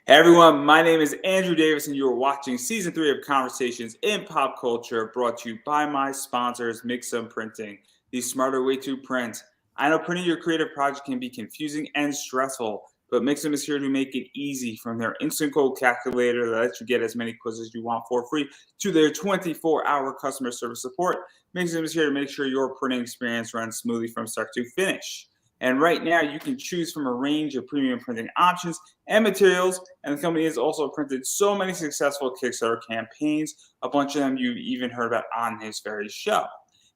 Hey everyone, my name is Andrew Davis, and you are watching Season 3 of Conversations in Pop Culture, brought to you by my sponsors, Mixum Printing, the smarter way to print. I know printing your creative project can be confusing and stressful, but Mixum is here to make it easy. From their instant quote calculator that lets you get as many quotes as you want for free to their 24-hour customer service support. Mixum is here to make sure your printing experience runs smoothly from start to finish. And right now, you can choose from a range of premium printing options and materials. And the company has also printed so many successful Kickstarter campaigns, a bunch of them you've even heard about on this very show.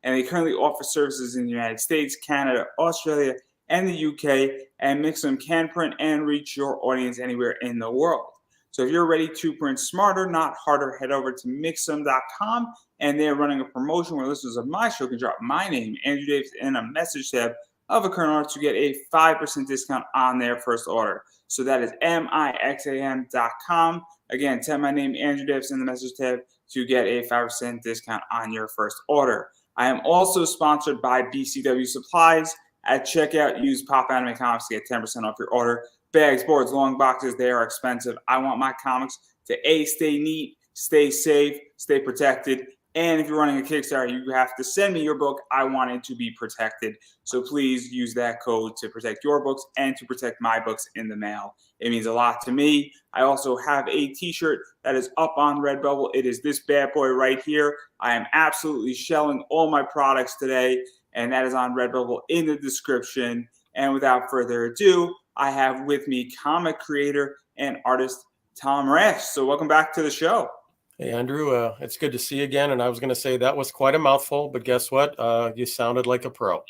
And they currently offer services in the United States, Canada, Australia, and the UK. And Mixum can print and reach your audience anywhere in the world. So if you're ready to print smarter, not harder, head over to Mixum.com. And they're running a promotion where listeners of my show can drop my name, Andrew Davis, in a message tab of a current order to get a 5% discount on their first order. So that is mixam.com. Again, type my name, Andrew Davis, in the message tab to get a 5% discount on your first order. I am also sponsored by BCW Supplies. At checkout, use Pop Anime Comics to get 10% off your order. Bags, boards, long boxes, they are expensive. I want my comics to stay neat, stay safe, stay protected. And if you're running a Kickstarter, you have to send me your book. I want it to be protected. So please use that code to protect your books and to protect my books in the mail. It means a lot to me. I also have a t-shirt that is up on Redbubble. It is this bad boy right here. I am absolutely shelling all my products today, and that is on Redbubble in the description. And without further ado, I have with me comic creator and artist Tom Rasch. So welcome back to the show. Hey, Andrew, it's good to see you again. And I was going to say that was quite a mouthful, but guess what? You sounded like a pro.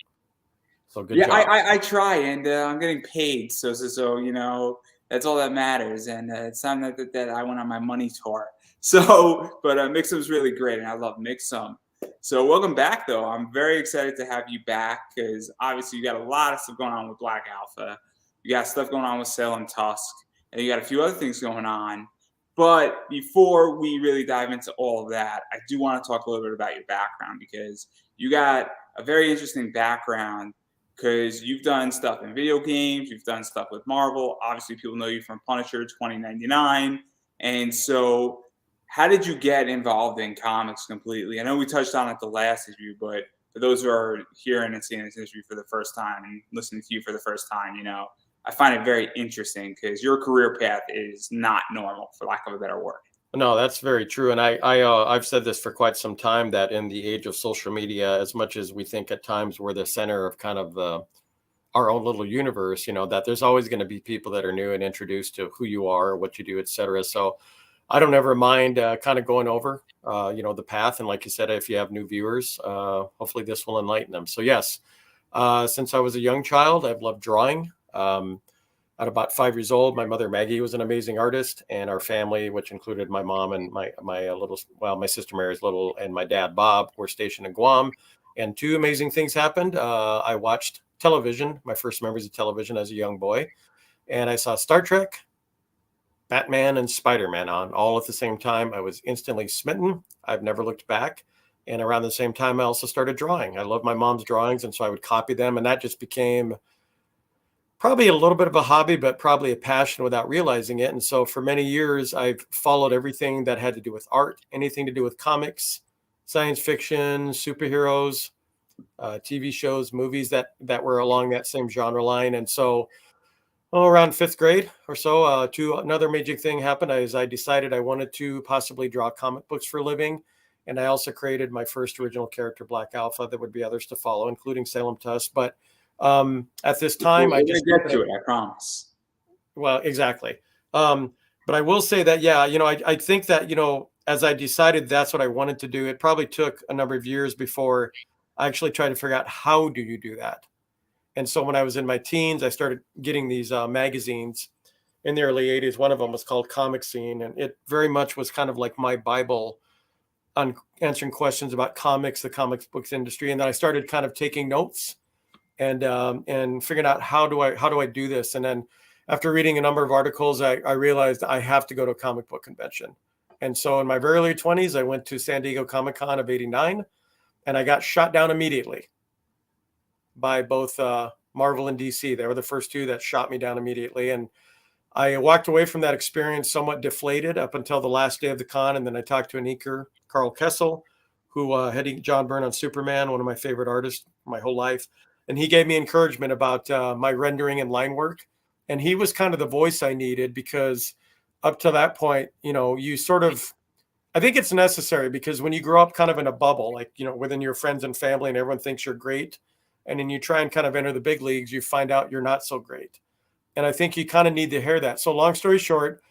So good job. I try, and I'm getting paid. So, you know, that's all that matters. And it's time that I went on my money tour. So, but Mixum's really great, and I love Mixum. So welcome back, though. I'm very excited to have you back because obviously you got a lot of stuff going on with Black Alpha. You got stuff going on with Salem Tusk, and you got a few other things going on. But before we really dive into all of that, I do want to talk a little bit about your background because you got a very interesting background because you've done stuff in video games, you've done stuff with Marvel. Obviously, people know you from Punisher 2099. And so how did you get involved in comics completely? I know we touched on it the last interview, but for those who are hearing and seeing this interview for the first time and listening to you for the first time, you know, I find it very interesting because your career path is not normal, for lack of a better word. No, that's very true. And I've said this for quite some time that in the age of social media, as much as we think at times we're the center of kind of our own little universe, you know, that there's always going to be people that are new and introduced to who you are, what you do, et cetera. So I don't ever mind kind of going over, you know, the path. And like you said, if you have new viewers, hopefully this will enlighten them. So yes, since I was a young child, I've loved drawing. At about 5 years old, my mother Maggie was an amazing artist, and our family, which included my mom and my sister Mary's little, and my dad Bob, were stationed in Guam. And two amazing things happened. I watched television, my first memories of television as a young boy, and I saw Star Trek, Batman, and Spider-Man on all at the same time. I was instantly smitten. I've never looked back. And around the same time, I also started drawing. I love my mom's drawings, and so I would copy them, and that just became probably a little bit of a hobby, but probably a passion without realizing it. And so for many years, I've followed everything that had to do with art, anything to do with comics, science fiction, superheroes, TV shows, movies that were along that same genre line. And so around fifth grade or so, another major thing happened as I decided I wanted to possibly draw comic books for a living. And I also created my first original character, Black Alpha. There would be others to follow, including Salem Tusk. But at this time, I just get to it, I promise. Well, exactly. But I will say that, yeah, you know, I think that, you know, as I decided that's what I wanted to do, it probably took a number of years before I actually tried to figure out how do you do that. And so when I was in my teens, I started getting these magazines in the early 80s. One of them was called Comic Scene, and it very much was kind of like my Bible on answering questions about comics, the comics books industry. And then I started kind of taking notes and figuring out how do I do this. And then after reading a number of articles, I realized I have to go to a comic book convention. And so in my very early 20s, I went to San Diego Comic-Con of '89, and I got shot down immediately by both Marvel and DC. They were the first two that shot me down immediately. And I walked away from that experience somewhat deflated up until the last day of the con. And then I talked to an inker, Carl Kessel, who had inked John Byrne on Superman, one of my favorite artists my whole life. And he gave me encouragement about my rendering and line work. And he was kind of the voice I needed, because up to that point, you sort of, I think it's necessary, because when you grow up kind of in a bubble, like, within your friends and family, and everyone thinks you're great, and then you try and kind of enter the big leagues, you find out you're not so great. And I think you kind of need to hear that. So long story short,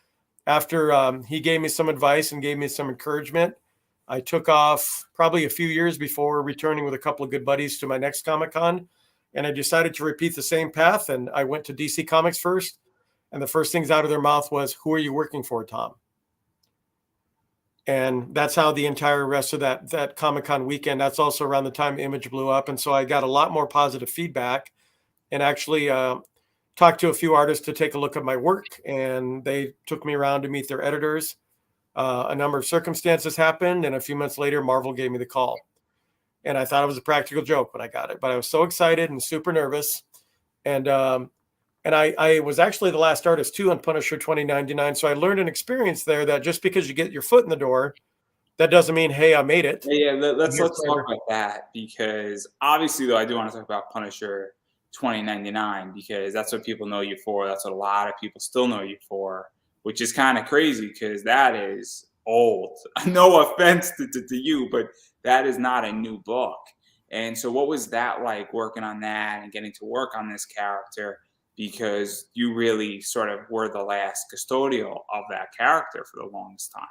after he gave me some advice and gave me some encouragement, I took off probably a few years before returning with a couple of good buddies to my next Comic-Con. And I decided to repeat the same path. And I went to DC Comics first. And the first things out of their mouth was, "Who are you working for, Tom?" And that's how the entire rest of that Comic-Con weekend, that's also around the time Image blew up. And so I got a lot more positive feedback, and actually talked to a few artists to take a look at my work. And they took me around to meet their editors. A number of circumstances happened, and a few months later, Marvel gave me the call. And I thought it was a practical joke when I got it, but I was so excited and super nervous. And I was actually the last artist too on Punisher 2099. So I learned an experience there that just because you get your foot in the door, that doesn't mean, hey, I made it. Yeah, let's talk about that, because obviously, though, I do want to talk about Punisher 2099, because that's what people know you for. That's what a lot of people still know you for, which is kind of crazy, because that is old. No offense to you, but that is not a new book. And so what was that like, working on that and getting to work on this character? Because you really sort of were the last custodial of that character for the longest time.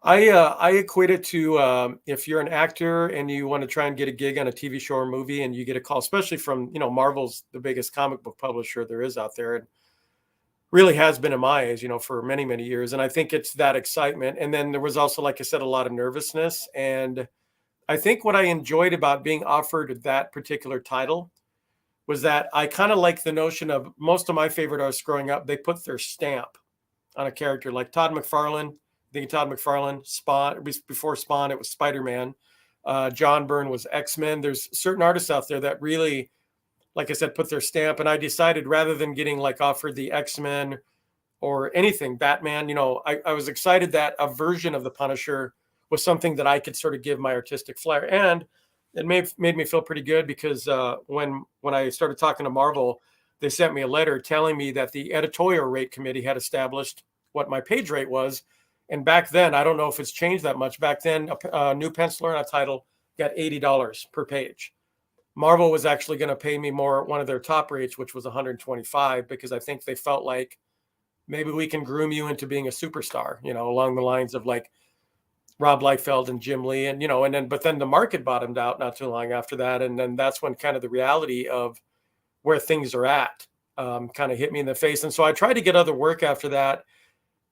I equate it to if you're an actor and you want to try and get a gig on a TV show or movie, and you get a call, especially from, Marvel's the biggest comic book publisher there is out there, and really has been in my eyes, for many, many years. And I think it's that excitement. And then there was also, like I said, a lot of nervousness. And I think what I enjoyed about being offered that particular title was that I kind of like the notion of most of my favorite artists growing up, they put their stamp on a character, like Todd McFarlane. I think Todd McFarlane, Spawn, before Spawn, it was Spider-Man. John Byrne was X-Men. There's certain artists out there that really, like I said, put their stamp. And I decided, rather than getting like offered the X-Men or anything, Batman, I was excited that a version of the Punisher was something that I could sort of give my artistic flair. And it made me feel pretty good, because when I started talking to Marvel, they sent me a letter telling me that the editorial rate committee had established what my page rate was. And back then, I don't know if it's changed that much. Back then, a new penciler and a title got $80 per page. Marvel was actually going to pay me more, one of their top rates, which was $125, because I think they felt like maybe we can groom you into being a superstar, along the lines of like Rob Liefeld and Jim Lee, and but then the market bottomed out not too long after that, and then that's when kind of the reality of where things are at kind of hit me in the face. And so I tried to get other work after that.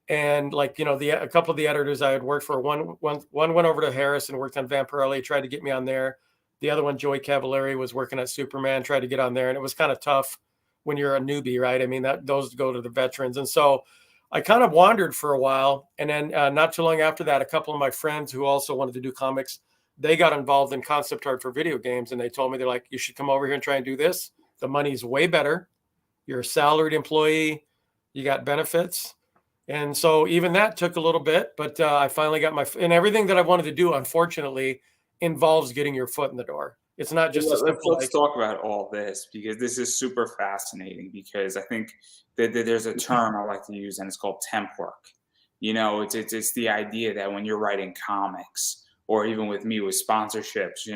And like, a couple of the editors I had worked for, one went over to Harris and worked on Vampirelli, tried to get me on there. The other one, Joey Cavalieri, was working at Superman, tried to get on there. And it was kind of tough when you're a newbie, right? I mean, those go to the veterans. And so I kind of wandered for a while. And then not too long after that, a couple of my friends who also wanted to do comics, they got involved in concept art for video games. And they told me, they're like, you should come over here and try and do this. The money's way better. You're a salaried employee. You got benefits. And so even that took a little bit, but I finally got and everything that I wanted to do, unfortunately, involves getting your foot in the door. It's not just let's talk about all this, because this is super fascinating, because I think that there's a term I like to use, and it's called temp work. It's the idea that when you're writing comics, or even with me with sponsorships,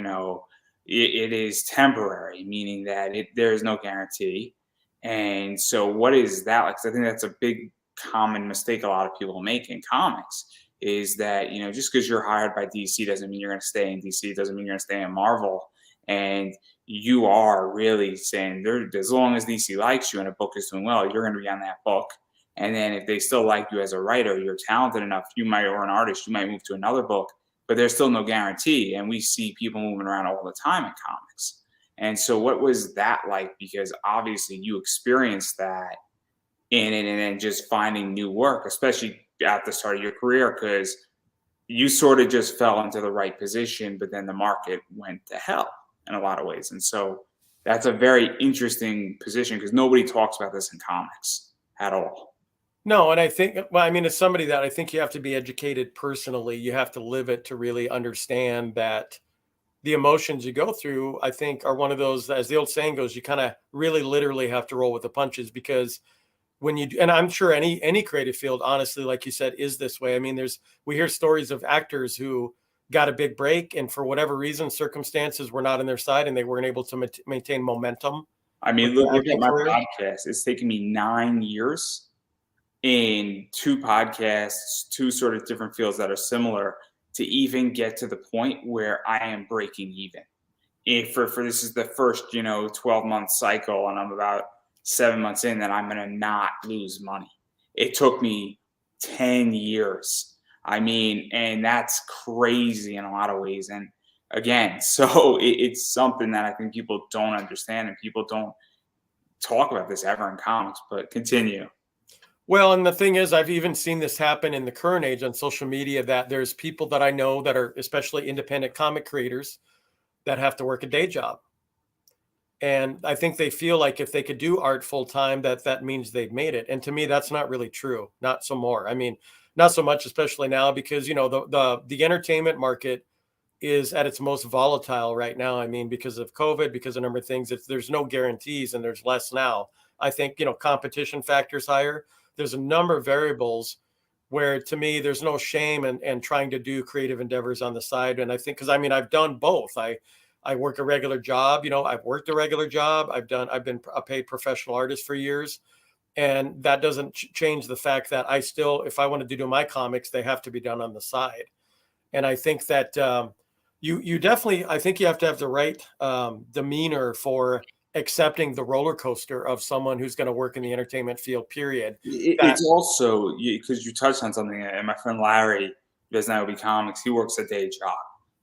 it is temporary, meaning that there is no guarantee. And so what is that like? 'Cause I think that's a big common mistake a lot of people make in comics, is that just because you're hired by DC doesn't mean you're going to stay in DC, doesn't mean you're going to stay in Marvel. And you are really saying, as long as DC likes you and a book is doing well, you're going to be on that book. And then if they still like you as a writer, you're talented enough, or an artist, you might move to another book, but there's still no guarantee. And we see people moving around all the time in comics. And so what was that like? Because obviously you experienced that in it, and then just finding new work, especially at the start of your career, because you sort of just fell into the right position, but then the market went to hell in a lot of ways. And so that's a very interesting position, because nobody talks about this in comics at all. No, and I think, well, I mean, as somebody that I think you have to be educated personally, you have to live it to really understand that the emotions you go through, I think, are one of those, as the old saying goes, you kind of really literally have to roll with the punches, because when you do, and I'm sure any creative field, honestly, like you said, is this way. I mean, we hear stories of actors who got a big break, and for whatever reason, circumstances were not on their side, and they weren't able to maintain momentum I with mean, their look at acting my career. podcast. It's taken me 9 years in two podcasts, two sort of different fields that are similar, to even get to the point where I am breaking even. If for this is the first 12-month cycle, and I'm about 7 months in, that I'm gonna not lose money. It took me 10 years. I mean, and that's crazy in a lot of ways. And again, so it's something that I think people don't understand, and people don't talk about this ever in comics. But continue. Well, and the thing is, I've even seen this happen in the current age on social media, that there's people that I know that are especially independent comic creators that have to work a day job. And I think they feel like if they could do art full time, that means they've made it. And to me, that's not really true. Not so more. I mean, not so much, especially now, because the entertainment market is at its most volatile right now. I mean, because of COVID, because of a number of things, there's no guarantees, and there's less now. I think, competition factors higher. There's a number of variables where, to me, there's no shame in trying to do creative endeavors on the side. And I think, because I mean, I've done both. I work a regular job, I've worked a regular job. I've been a paid professional artist for years. And that doesn't change the fact that I still, if I wanted to do my comics, they have to be done on the side. And I think that you definitely, I think you have to have the right demeanor for accepting the roller coaster of someone who's going to work in the entertainment field, period. It's also because you touched on something, and my friend Larry, who does Niobe Comics, he works a day job,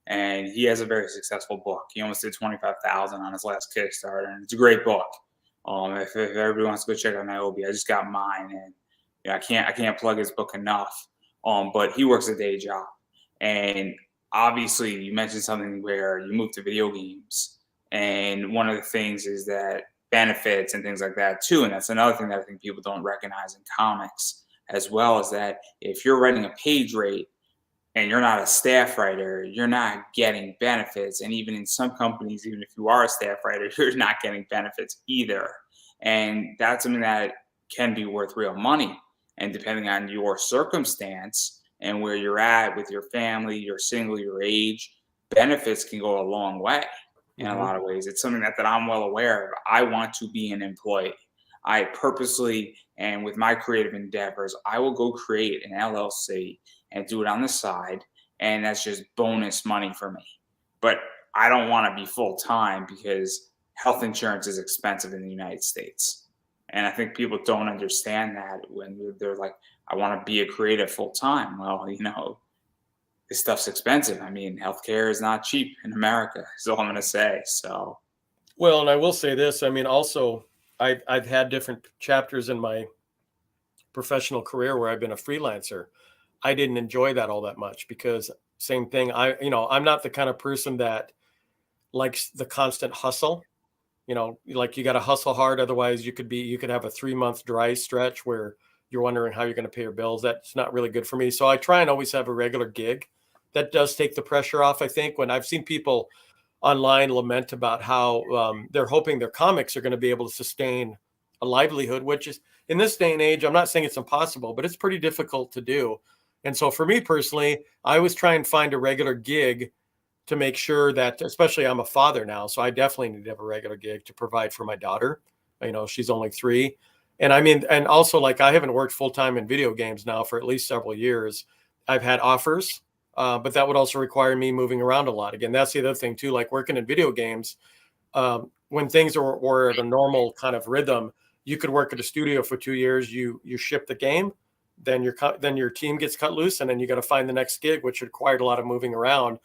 and he has a very successful book. He almost did 25,000 on his last Kickstarter, and it's a great book. If everybody wants to go check out Niobe, I just got mine, and I can't plug his book enough. But he works a day job, and obviously, you mentioned something where you move to video games, and one of the things is that benefits and things like that too. And that's another thing that I think people don't recognize in comics, as well, as that if you're writing a page rate and you're not a staff writer, you're not getting benefits. And even in some companies, even if you are a staff writer, you're not getting benefits either. And that's something that can be worth real money. And depending on your circumstance and where you're at with your family, you're single, your age, benefits can go a long way in a lot of ways. It's something that I'm well aware of. I want to be an employee. I purposely, and with my creative endeavors, I will go create an LLC and do it on the side. And that's just bonus money for me. But I don't want to be full time, because health insurance is expensive in the United States. And I think people don't understand that when they're like, I want to be a creative full time. Well, this stuff's expensive. I mean, healthcare is not cheap in America, is all I'm going to say. So, Well, and I will say this. I mean, also, I've had different chapters in my professional career where I've been a freelancer. I didn't enjoy that all that much, because same thing. I'm not the kind of person that likes the constant hustle. Like, you got to hustle hard. Otherwise, you could have a 3-month dry stretch where you're wondering how you're going to pay your bills. That's not really good for me. So I try and always have a regular gig. That does take the pressure off. I think when I've seen people online lament about how they're hoping their comics are going to be able to sustain a livelihood, which is, in this day and age, I'm not saying it's impossible, but it's pretty difficult to do. And so for me personally, I always try and find a regular gig to make sure that, especially I'm a father now, so I definitely need to have a regular gig to provide for my daughter. She's only 3. And I mean, and also, like, I haven't worked full time in video games now for at least several years. I've had offers, but that would also require me moving around a lot. Again, that's the other thing too, like working in video games. When things were at a normal kind of rhythm, you could work at a studio for 2 years, you ship the game, then your team gets cut loose, and then you got to find the next gig, which required a lot of moving around.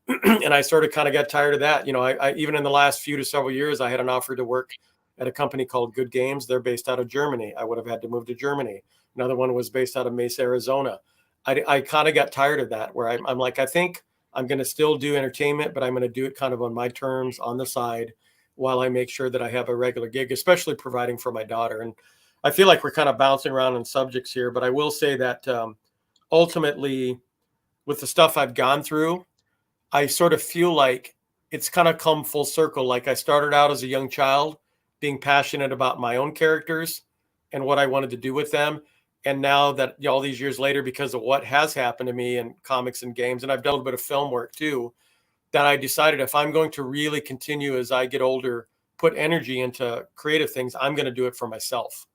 And I sort of kind of got tired of that. I even in the last few to several years, I had an offer to work at a company called Good Games. They're based out of Germany. I would have had to move to Germany. Another one was based out of Mesa, Arizona. I kind of got tired of that, where I'm like, I think I'm going to still do entertainment, but I'm going to do it kind of on my terms on the side, while I make sure that I have a regular gig, especially providing for my daughter. And I feel like we're kind of bouncing around on subjects here, but I will say that ultimately, with the stuff I've gone through, I sort of feel like it's kind of come full circle. Like I started out as a young child being passionate about my own characters and what I wanted to do with them. And now that all these years later, because of what has happened to me in comics and games, and I've done a bit of film work too, that I decided if I'm going to really continue as I get older, put energy into creative things, I'm going to do it for myself.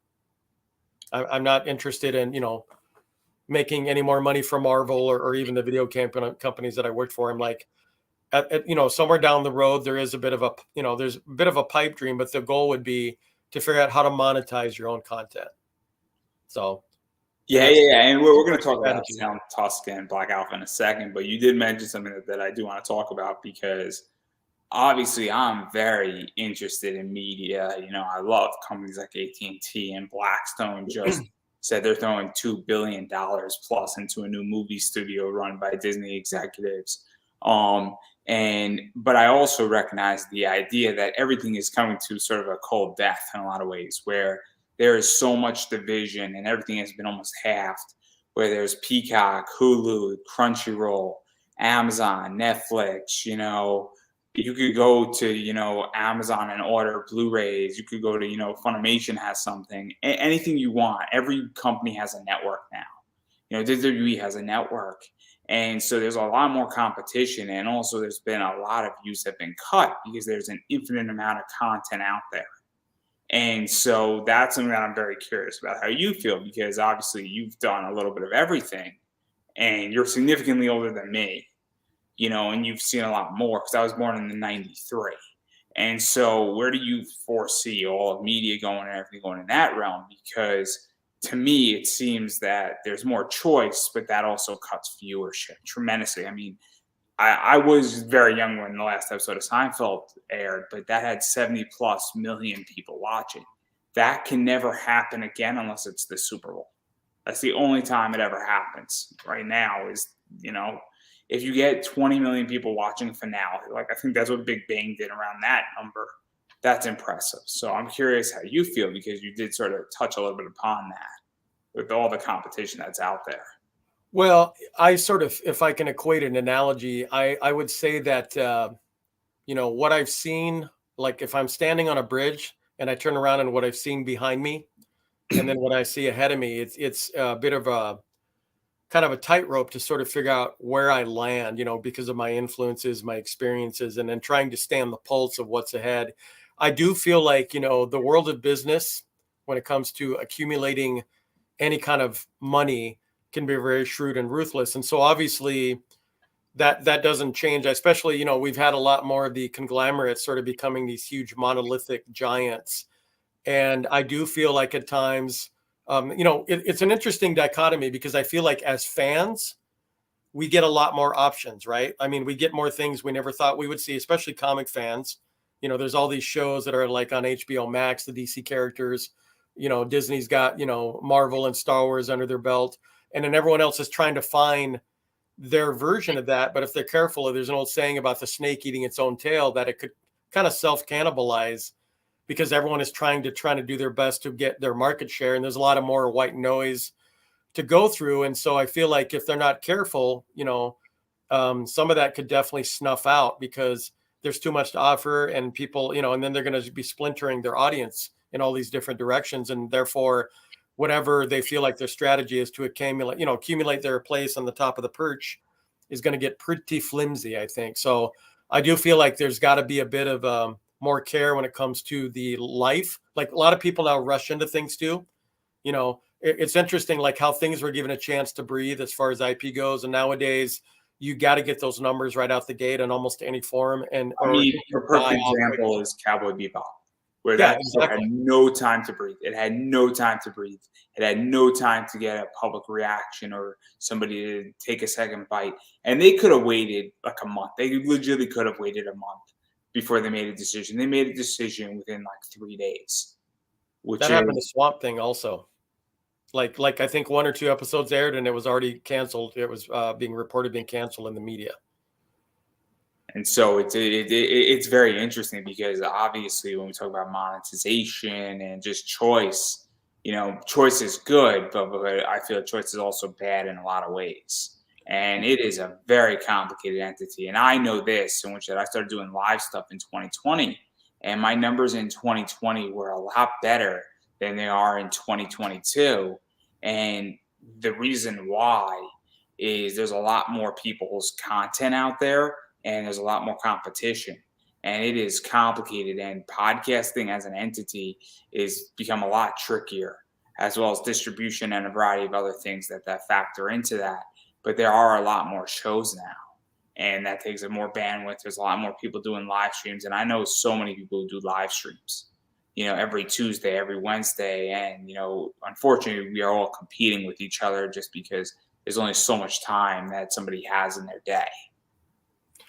I'm not interested in, making any more money for Marvel or even the video companies that I worked for. I'm like, somewhere down the road, there is a bit of a, there's a bit of a pipe dream, but the goal would be to figure out how to monetize your own content. So. Yeah. And we're going to talk about Salem Tusk and Black Alpha in a second, but you did mention something that I do want to talk about, because obviously I'm very interested in media. I love companies like AT&T, and Blackstone just said they're throwing $2 billion plus into a new movie studio run by Disney executives. But I also recognize the idea that everything is coming to sort of a cold death in a lot of ways, where there is so much division and everything has been almost halved, where there's Peacock, Hulu, Crunchyroll, Amazon, Netflix. You could go to, Amazon and order Blu-rays. You could go to, Funimation has something, anything you want. Every company has a network now. WWE has a network. And so there's a lot more competition. And also there's been a lot of views have been cut because there's an infinite amount of content out there. And so that's something that I'm very curious about how you feel, because obviously you've done a little bit of everything and you're significantly older than me, and you've seen a lot more, because I was born in the 93. And so where do you foresee all of media going and everything going in that realm? Because to me, it seems that there's more choice, but that also cuts viewership tremendously. I mean, I was very young when the last episode of Seinfeld aired, but that had 70+ million people watching. That can never happen again unless it's the Super Bowl. That's the only time it ever happens right now is, if you get 20 million people watching a finale, like I think that's what Big Bang did around that number. That's impressive. So I'm curious how you feel, because you did sort of touch a little bit upon that with all the competition that's out there. Well, I sort of, if I can equate an analogy, I would say that, what I've seen, like if I'm standing on a bridge and I turn around and what I've seen behind me, and then what I see ahead of me, it's a bit of a kind of a tightrope to sort of figure out where I land, because of my influences, my experiences, and then trying to stay on the pulse of what's ahead. I do feel like, the world of business, when it comes to accumulating any kind of money, can be very shrewd and ruthless. And so obviously that doesn't change, especially, we've had a lot more of the conglomerates sort of becoming these huge monolithic giants. And I do feel like at times, it's an interesting dichotomy, because I feel like as fans, we get a lot more options, right? I mean, we get more things we never thought we would see, especially comic fans. There's all these shows that are like on HBO Max, the DC characters, Disney's got, Marvel and Star Wars under their belt. And then everyone else is trying to find their version of that. But if they're careful, there's an old saying about the snake eating its own tail, that it could kind of self-cannibalize, because everyone is trying to do their best to get their market share. And there's a lot of more white noise to go through. And so I feel like if they're not careful, some of that could definitely snuff out, because there's too much to offer, and people, and then they're going to be splintering their audience in all these different directions. And therefore, whatever they feel like their strategy is to accumulate their place on the top of the perch is going to get pretty flimsy, I think. So I do feel like there's got to be a bit of more care when it comes to the life. Like a lot of people now rush into things too. It's interesting, like how things were given a chance to breathe as far as IP goes. And nowadays you got to get those numbers right out the gate in almost any form. And I mean, a perfect example is Cowboy Bebop, where exactly. had no time to breathe. It had no time to breathe. It had no time to get a public reaction or somebody to take a second bite. And they could have waited like a month. They legitimately could have waited a month before they made a decision. They made a decision within like 3 days. That happened to Swamp Thing also. Like I think 1 or 2 episodes aired and it was already canceled. It was being reported being canceled in the media. And so it's very interesting, because obviously when we talk about monetization and just choice, choice is good, but I feel choice is also bad in a lot of ways. And it is a very complicated entity. And I know this, in which that I started doing live stuff in 2020, and my numbers in 2020 were a lot better than they are in 2022. And the reason why is there's a lot more people's content out there, and there's a lot more competition. And it is complicated, and podcasting as an entity is become a lot trickier, as well as distribution and a variety of other things that factor into that. But there are a lot more shows now, and that takes up more bandwidth. There's a lot more people doing live streams, and I know so many people who do live streams, every Tuesday, every Wednesday, and unfortunately, we are all competing with each other just because there's only so much time that somebody has in their day.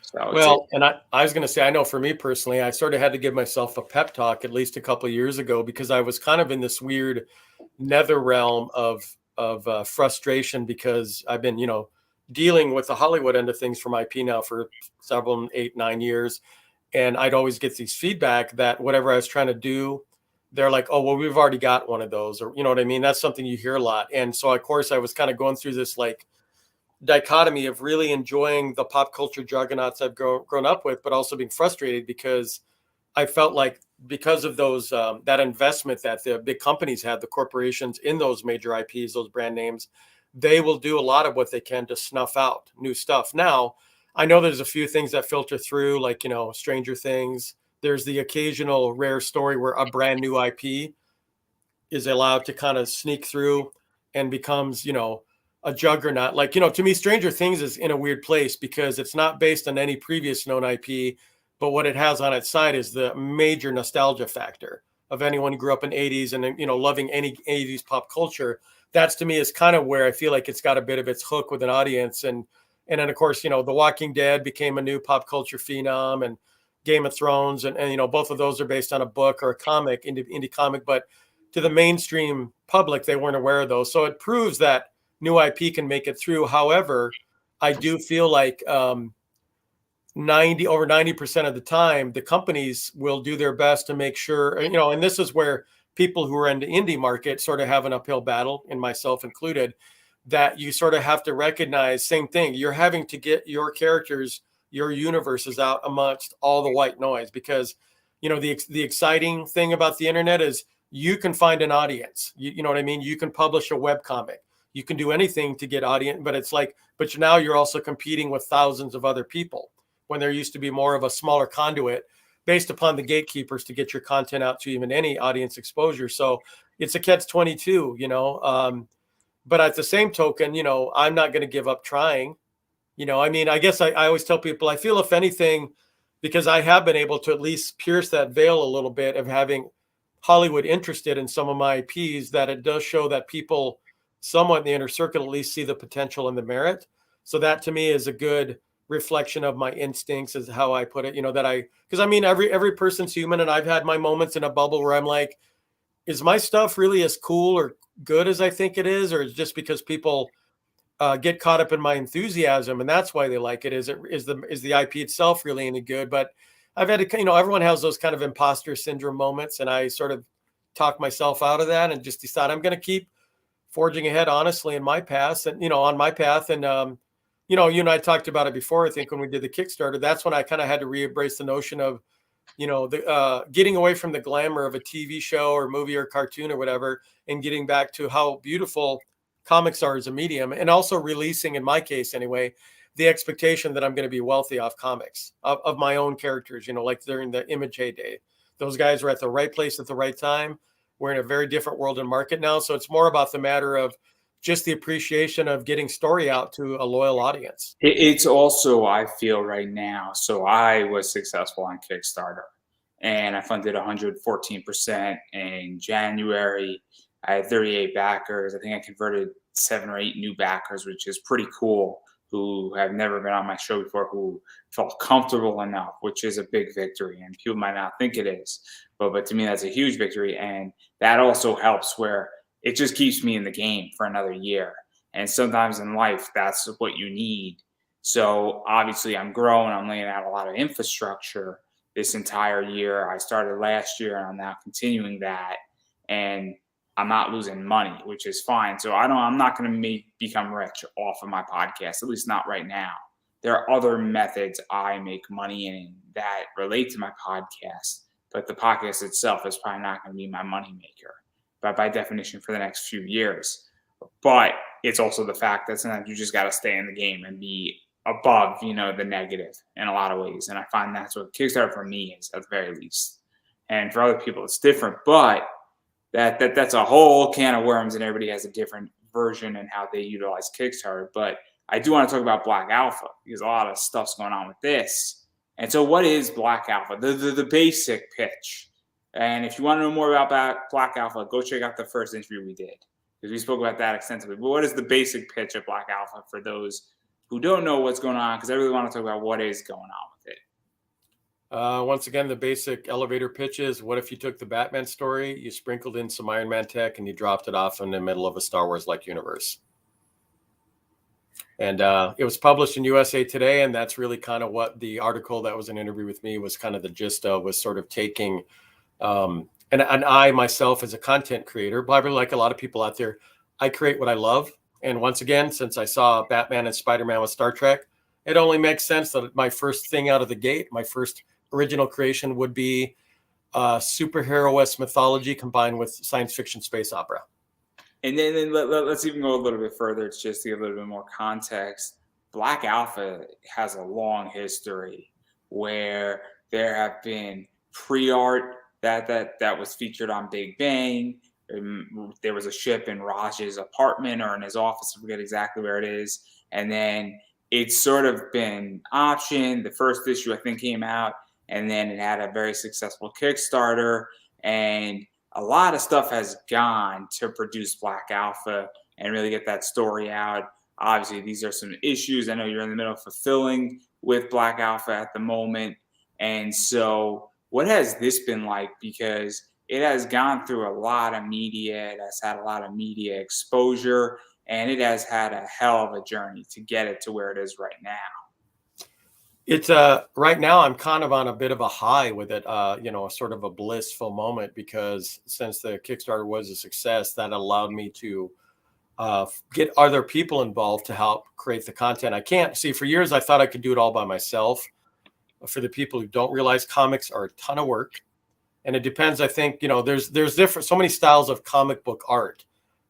So Well, and I was going to say, I know for me personally, I sort of had to give myself a pep talk at least a couple of years ago, because I was kind of in this weird nether realm of frustration, because I've been, dealing with the Hollywood end of things from IP now for several, 8, 9 years. And I'd always get these feedback that whatever I was trying to do, they're like, oh, well, we've already got one of those, or, you know what I mean? That's something you hear a lot. And so, of course, I was kind of going through this like dichotomy of really enjoying the pop culture juggernauts I've grown up with, but also being frustrated because I felt like, because of those that investment that the big companies had, the corporations in those major IPs, those brand names, they will do a lot of what they can to snuff out new stuff. Now, I know there's a few things that filter through, like, Stranger Things. There's the occasional rare story where a brand new IP is allowed to kind of sneak through and becomes, a juggernaut. Like, to me, Stranger Things is in a weird place because it's not based on any previous known IP, but what it has on its side is the major nostalgia factor of anyone who grew up in 80s and, loving any 80s pop culture. That's, to me, is kind of where I feel like it's got a bit of its hook with an audience. And then, of course, The Walking Dead became a new pop culture phenom, and Game of Thrones. And both of those are based on a book or a comic, indie comic. But to the mainstream public, they weren't aware of those. So it proves that new IP can make it through. However, I do feel like over 90% of the time, the companies will do their best to make sure, and this is where people who are in the indie market sort of have an uphill battle, and myself included, that you sort of have to recognize, same thing, you're having to get your characters, your universes out amongst all the white noise, because, the exciting thing about the internet is you can find an audience. You know what I mean? You can publish a web comic. You can do anything to get audience, but it's like, but now you're also competing with thousands of other people, when there used to be more of a smaller conduit based upon the gatekeepers to get your content out to even any audience exposure. So it's a catch-22, but at the same token, I'm not going to give up trying. I guess I always tell people, I feel, if anything, because I have been able to at least pierce that veil a little bit of having Hollywood interested in some of my IPs, that it does show that people somewhat in the inner circle at least see the potential and the merit. So that, to me, is a good reflection of my instincts, is how I put it, because every person's human, and I've had my moments in a bubble where I'm like, is my stuff really as cool or good as I think it is? Or is it just because people get caught up in my enthusiasm and that's why they like it? Is the IP itself really any good? But I've had to, everyone has those kind of imposter syndrome moments, and I sort of talk myself out of that and just decide I'm going to keep forging ahead honestly in my path, and on my path. And you and I talked about it before, I think, when we did the Kickstarter. That's when I kind of had to re-embrace the notion of the getting away from the glamour of a TV show or movie or cartoon or whatever, and getting back to how beautiful comics are as a medium, and also releasing, in my case anyway, the expectation that I'm going to be wealthy off comics of my own characters, like during the Image heyday. Those guys were at the right place at the right time. We're in a very different world and market now. So it's more about the matter of just the appreciation of getting story out to a loyal audience. It's also, I feel right now, so I was successful on Kickstarter, and I funded 114% in January. I had 38 backers. I think I converted 7 or 8 new backers, which is pretty cool, who have never been on my show before, who felt comfortable enough, which is a big victory. And people might not think it is, but to me, that's a huge victory. And that also helps, where it just keeps me in the game for another year. And sometimes in life, that's what you need. So obviously I'm growing, I'm laying out a lot of infrastructure this entire year. I started last year, and I'm now continuing that. And I'm not losing money, which is fine. So I'm not going to become rich off of my podcast, at least not right now. There are other methods I make money in that relate to my podcast, but the podcast itself is probably not going to be my moneymaker, but by definition for the next few years. But it's also the fact that sometimes you just got to stay in the game and be above, the negative in a lot of ways. And I find that's what Kickstarter for me is, at the very least. And for other people, it's different, but that's a whole can of worms, and everybody has a different version and how they utilize Kickstarter. But I do want to talk about Black Alpha because a lot of stuff's going on with this. And so what is Black Alpha? The basic pitch. And if you want to know more about Black Alpha, go check out the first interview we did, because we spoke about that extensively. But what is the basic pitch of Black Alpha for those who don't know what's going on? Because I really want to talk about what is going on with it. Once again, the basic elevator pitch is, what if you took the Batman story, you sprinkled in some Iron Man tech, and you dropped it off in the middle of a Star Wars-like universe? And it was published in USA Today, and that's really kind of what the article that was an interview with me was kind of the gist of, was sort of taking, and I myself as a content creator, probably like a lot of people out there, I create what I love. And once again, since I saw Batman and Spider-Man with Star Trek, it only makes sense that my first thing out of the gate, my first original creation would be superhero-esque mythology combined with science fiction space opera. And then let's even go a little bit further. It's just to give a little bit more context. Black Alpha has a long history where there have been pre-art that was featured on Big Bang. There was a ship in Raj's apartment or in his office, I forget exactly where it is. And then it's sort of been optioned. The first issue, I think, came out, and then it had a very successful Kickstarter, and a lot of stuff has gone to produce Black Alpha and really get that story out. Obviously, these are some issues. I know you're in the middle of fulfilling with Black Alpha at the moment. And so what has this been like? Because it has gone through a lot of media. It has had a lot of media exposure, and it has had a hell of a journey to get it to where it is right now. It's right now I'm kind of on a bit of a high with it, sort of a blissful moment, because since the Kickstarter was a success, that allowed me to get other people involved to help create the content. I can't see, for years I thought I could do it all by myself. For the people who don't realize, comics are a ton of work, and it depends. I think, there's different, so many styles of comic book art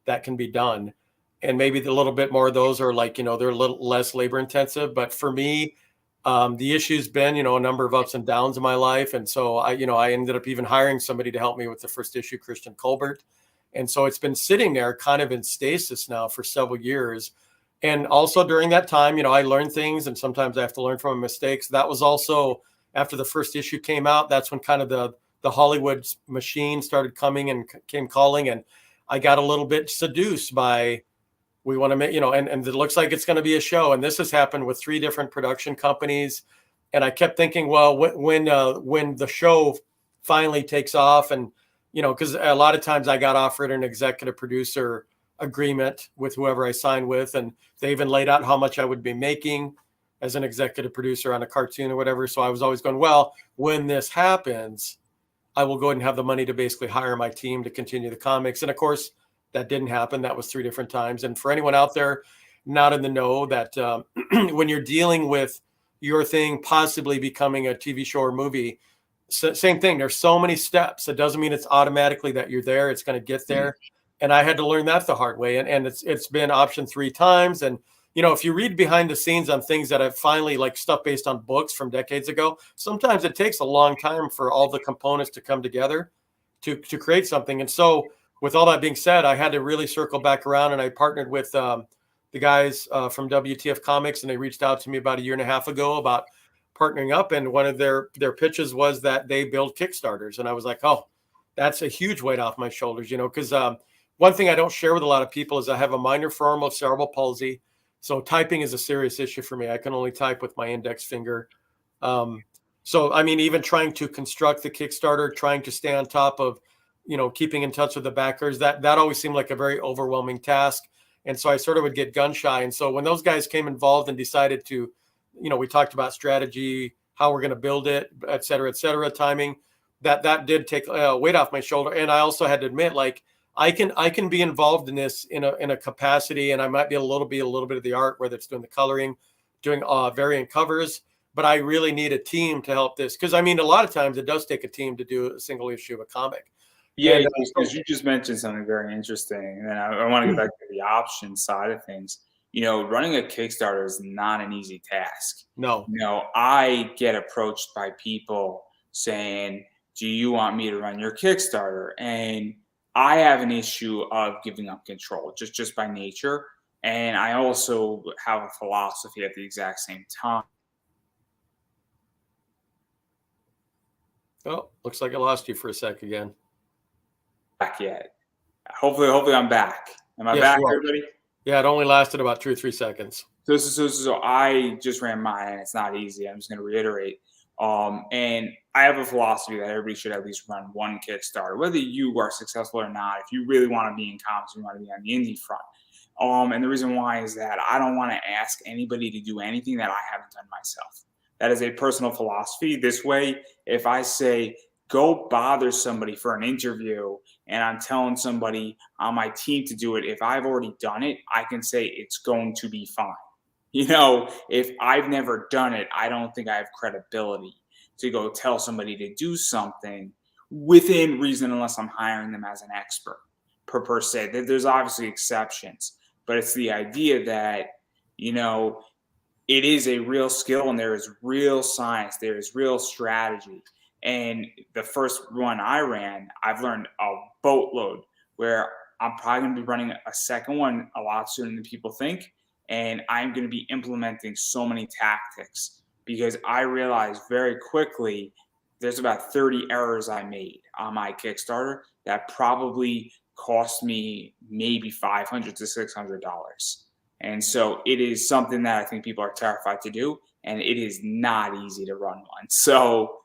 that can be done, and maybe a little bit more of those are like, they're a little less labor intensive. But for me, the issue's been, a number of ups and downs in my life. And so I ended up even hiring somebody to help me with the first issue, Christian Colbert. And so it's been sitting there kind of in stasis now for several years. And also during that time, I learned things, and sometimes I have to learn from mistakes. That was also after the first issue came out. That's when kind of the Hollywood machine started coming and came calling. And I got a little bit seduced by, we want to make, and it looks like it's going to be a show. And this has happened with 3 different production companies. And I kept thinking, well, when the show finally takes off, and, because a lot of times I got offered an executive producer agreement with whoever I signed with. And they even laid out how much I would be making as an executive producer on a cartoon or whatever. So I was always going, well, when this happens, I will go ahead and have the money to basically hire my team to continue the comics. And of course, that didn't happen. That was 3 different times. And for anyone out there not in the know, that when you're dealing with your thing possibly becoming a TV show or movie, same thing. There's so many steps. It doesn't mean it's automatically that you're there. It's going to get there. And I had to learn that the hard way. And it's been optioned 3 times. And, if you read behind the scenes on things that have finally, like stuff based on books from decades ago, sometimes it takes a long time for all the components to come together to create something. And so with all that being said, I had to really circle back around, and I partnered with the guys from WTF Comics, and they reached out to me about 1.5 years ago about partnering up. And one of their pitches was that they build Kickstarters. And I was like, oh, that's a huge weight off my shoulders, because one thing I don't share with a lot of people is I have a minor form of cerebral palsy. So typing is a serious issue for me. I can only type with my index finger. So, I mean, even trying to construct the Kickstarter, trying to stay on top of, keeping in touch with the backers, that always seemed like a very overwhelming task. And so I sort of would get gun shy. And so when those guys came involved and decided to, we talked about strategy, how we're going to build it, et cetera, timing, that did take weight off my shoulder. And I also had to admit, like, I can be involved in this in a capacity, and I might be a little bit of the art, whether it's doing the coloring, doing variant covers. But I really need a team to help this, because I mean, a lot of times it does take a team to do a single issue of a comic. Yeah, And because you just mentioned something very interesting, and I want to get back to the option side of things. Running a Kickstarter is not an easy task. no, I get approached by people saying, "Do you want me to run your Kickstarter?" And I have an issue of giving up control just by nature, and I also have a philosophy at the exact same time. oh, looks like I lost you for a sec again. Back yet? Hopefully, I'm back. Am I Yes, back, you are. everybody? Yeah, it only lasted about 2 or 3 seconds. So I just ran mine, and it's not easy. I'm just going to reiterate. And I have a philosophy that everybody should at least run one Kickstarter, whether you are successful or not. If you really want to be in comics, you want to be on the indie front. And the reason why is that I don't want to ask anybody to do anything that I haven't done myself. That is a personal philosophy. This way, if I say, go bother somebody for an interview, and I'm telling somebody on my team to do it, if I've already done it, I can say it's going to be fine. If I've never done it, I don't think I have credibility to go tell somebody to do something within reason, unless I'm hiring them as an expert per se. There's obviously exceptions, but it's the idea that, it is a real skill, and there is real science, there is real strategy. And the first one I ran, I've learned a boatload, where I'm probably going to be running a second one a lot sooner than people think. And I'm going to be implementing so many tactics, because I realized very quickly there's about 30 errors I made on my Kickstarter that probably cost me maybe $500 to $600. And so it is something that I think people are terrified to do, and it is not easy to run one. So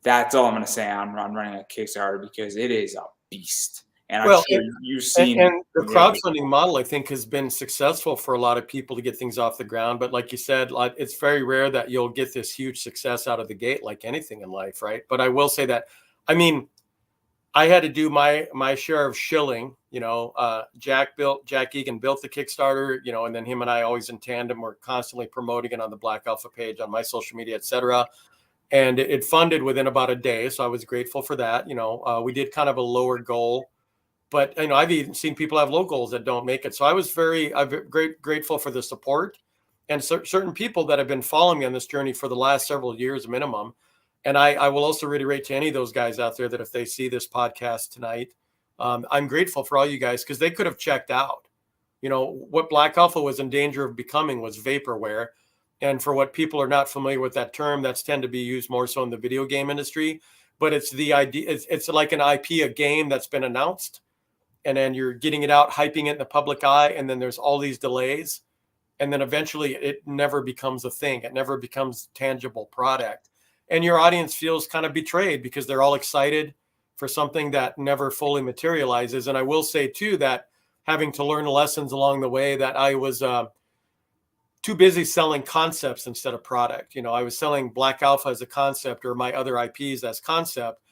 that's all I'm going to say on running a Kickstarter, because it is a beast. And I'm Well, sure you've seen and the the others. crowdfunding model, I think, has been successful for a lot of people to get things off the ground. But like you said, like, it's very rare that you'll get this huge success out of the gate, like anything in life, right? But I will say that, I mean, I had to do my share of shilling. Jack Egan built the Kickstarter, and then him and I always in tandem were constantly promoting it on the Black Alpha page, on my social media, etc. And it funded within about a day, so I was grateful for that. We did kind of a lower goal, but I've even seen people have low goals that don't make it. So I'm grateful for the support, and certain people that have been following me on this journey for the last several years minimum. And I will also reiterate to any of those guys out there that if they see this podcast tonight, I'm grateful for all you guys, because they could have checked out. What Black Alpha was in danger of becoming was vaporware. And for what people are not familiar with that term, that's tend to be used more so in the video game industry. But it's the idea, it's like an IP, a game that's been announced, and then you're getting it out, hyping it in the public eye, and then there's all these delays. And then eventually it never becomes a thing. It never becomes tangible product. And your audience feels kind of betrayed, because they're all excited for something that never fully materializes. And I will say too, that having to learn lessons along the way, that I was too busy selling concepts instead of product. I was selling Black Alpha as a concept, or my other IPs as concept.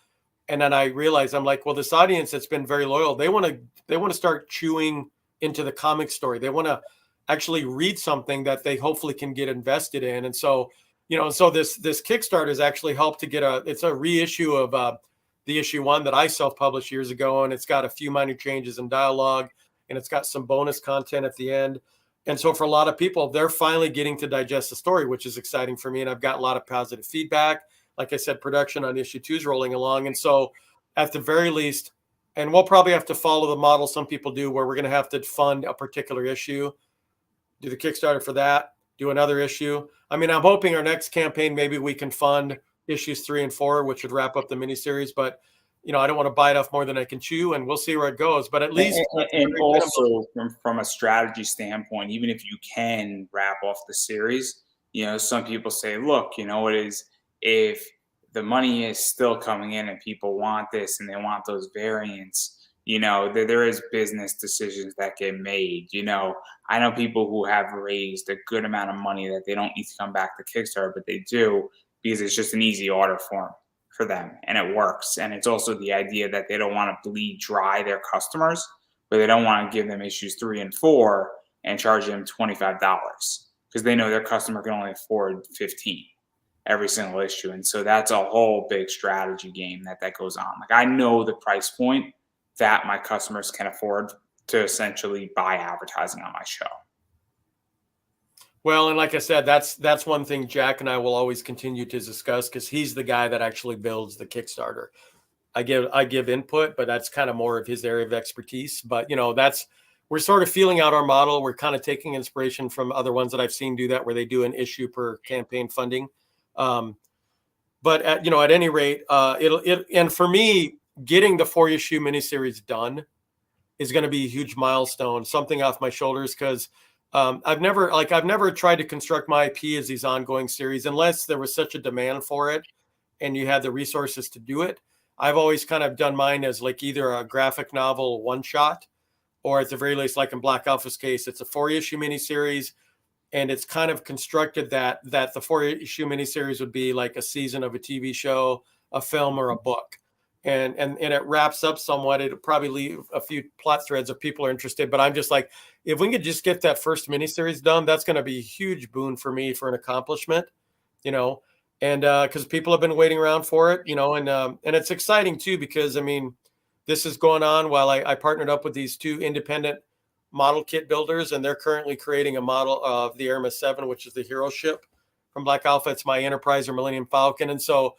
And then I realized, I'm like, well, this audience that's been very loyal, they want to start chewing into the comic story. They want to actually read something that they hopefully can get invested in. And so, this Kickstarter has actually helped to get it's a reissue of the issue 1 that I self-published years ago. And it's got a few minor changes in dialogue, and it's got some bonus content at the end. And so for a lot of people, they're finally getting to digest the story, which is exciting for me. And I've got a lot of positive feedback. Like I said, production on issue 2 is rolling along. And so at the very least, and we'll probably have to follow the model some people do, where we're going to have to fund a particular issue, do the Kickstarter for that, do another issue. I mean, I'm hoping our next campaign, maybe we can fund issues 3 and 4, which would wrap up the miniseries. But, I don't want to bite off more than I can chew, and we'll see where it goes. But at least, and also from a strategy standpoint, even if you can wrap off the series, some people say, look, it is, if the money is still coming in and people want this and they want those variants, there is business decisions that get made. I know people who have raised a good amount of money that they don't need to come back to Kickstarter, but they do, because it's just an easy order for them. for them, and it works. And it's also the idea that they don't want to bleed dry their customers, but they don't want to give them issues 3 and 4 and charge them $25 because they know their customer can only afford 15 every single issue. And so that's a whole big strategy game that goes on. Like, I know the price point that my customers can afford to essentially buy advertising on my show. Well, and like I said, that's one thing Jack and I will always continue to discuss, because he's the guy that actually builds the Kickstarter. I give input, but that's kind of more of his area of expertise. But we're sort of feeling out our model. We're kind of taking inspiration from other ones that I've seen do that, where they do an issue per campaign funding. But at any rate, and for me, getting the 4-issue miniseries done is going to be a huge milestone, something off my shoulders, because I've never tried to construct my IP as these ongoing series unless there was such a demand for it and you had the resources to do it. I've always kind of done mine as like either a graphic novel one shot, or at the very least, like in Black Alpha's case, it's a 4-issue miniseries, and it's kind of constructed that the 4-issue miniseries would be like a season of a TV show, a film, or a book. And it wraps up somewhat. It'll probably leave a few plot threads if people are interested. But I'm just like, if we could just get that first miniseries done, that's going to be a huge boon for me, for an accomplishment, and because people have been waiting around for it, and it's exciting too, because I mean, this is going on while I partnered up with these 2 independent model kit builders, and they're currently creating a model of the Airma 7, which is the hero ship from Black Alpha. It's my Enterprise or Millennium Falcon. And so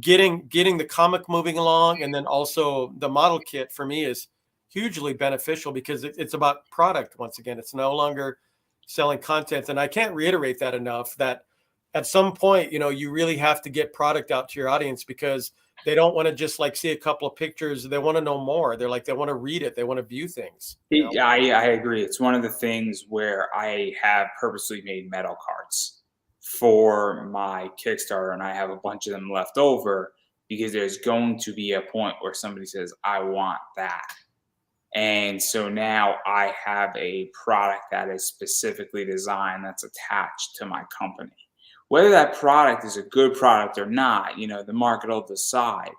getting the comic moving along, and then also the model kit, for me is hugely beneficial, because it's about product. Once again, it's no longer selling content. And I can't reiterate that enough, that at some point, you really have to get product out to your audience, because they don't want to just like see a couple of pictures. They want to know more. They want to read it. They want to view things. I agree. It's one of the things where I have purposely made metal cards for my Kickstarter, and I have a bunch of them left over, because there's going to be a point where somebody says, I want that. And so now I have a product that is specifically designed, that's attached to my company. Whether that product is a good product or not, the market will decide.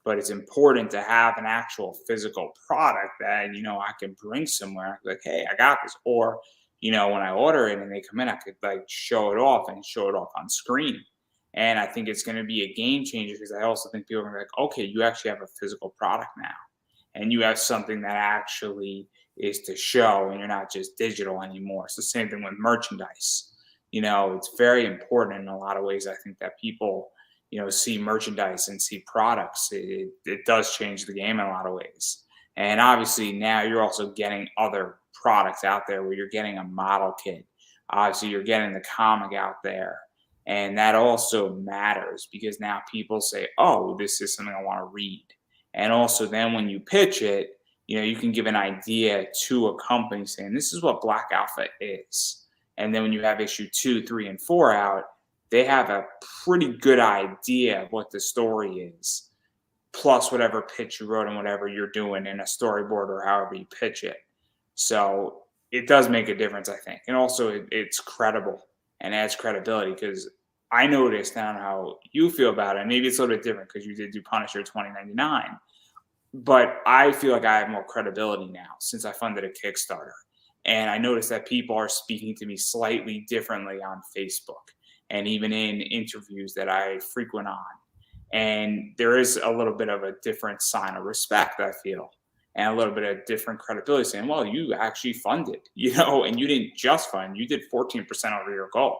But it's important to have an actual physical product that, I can bring somewhere. Like, hey, I got this. Or, when I order it and they come in, I could like show it off on screen. And I think it's going to be a game changer, because I also think people are going to be like, okay, you actually have a physical product now. And you have something that actually is to show, and you're not just digital anymore. It's the same thing with merchandise. It's very important in a lot of ways. I think that people, see merchandise and see products. It does change the game in a lot of ways. And obviously now you're also getting other products out there, where you're getting a model kit. Obviously you're getting the comic out there. And that also matters, because now people say, oh, this is something I want to read. And also then when you pitch it, you can give an idea to a company saying, this is what Black Alpha is. And then when you have issue 2, 3, and 4 out, they have a pretty good idea of what the story is, plus whatever pitch you wrote and whatever you're doing in a storyboard or however you pitch it. So it does make a difference, I think. And also it's credible and adds credibility, because I noticed, I don't know how you feel about it. Maybe it's a little bit different because you did do Punisher 2099. But I feel like I have more credibility now since I funded a Kickstarter. And I noticed that people are speaking to me slightly differently on Facebook and even in interviews that I frequent on. And there is a little bit of a different sign of respect, I feel, and a little bit of different credibility, saying, well, you actually funded, and you didn't just fund, you did 14% over your goal.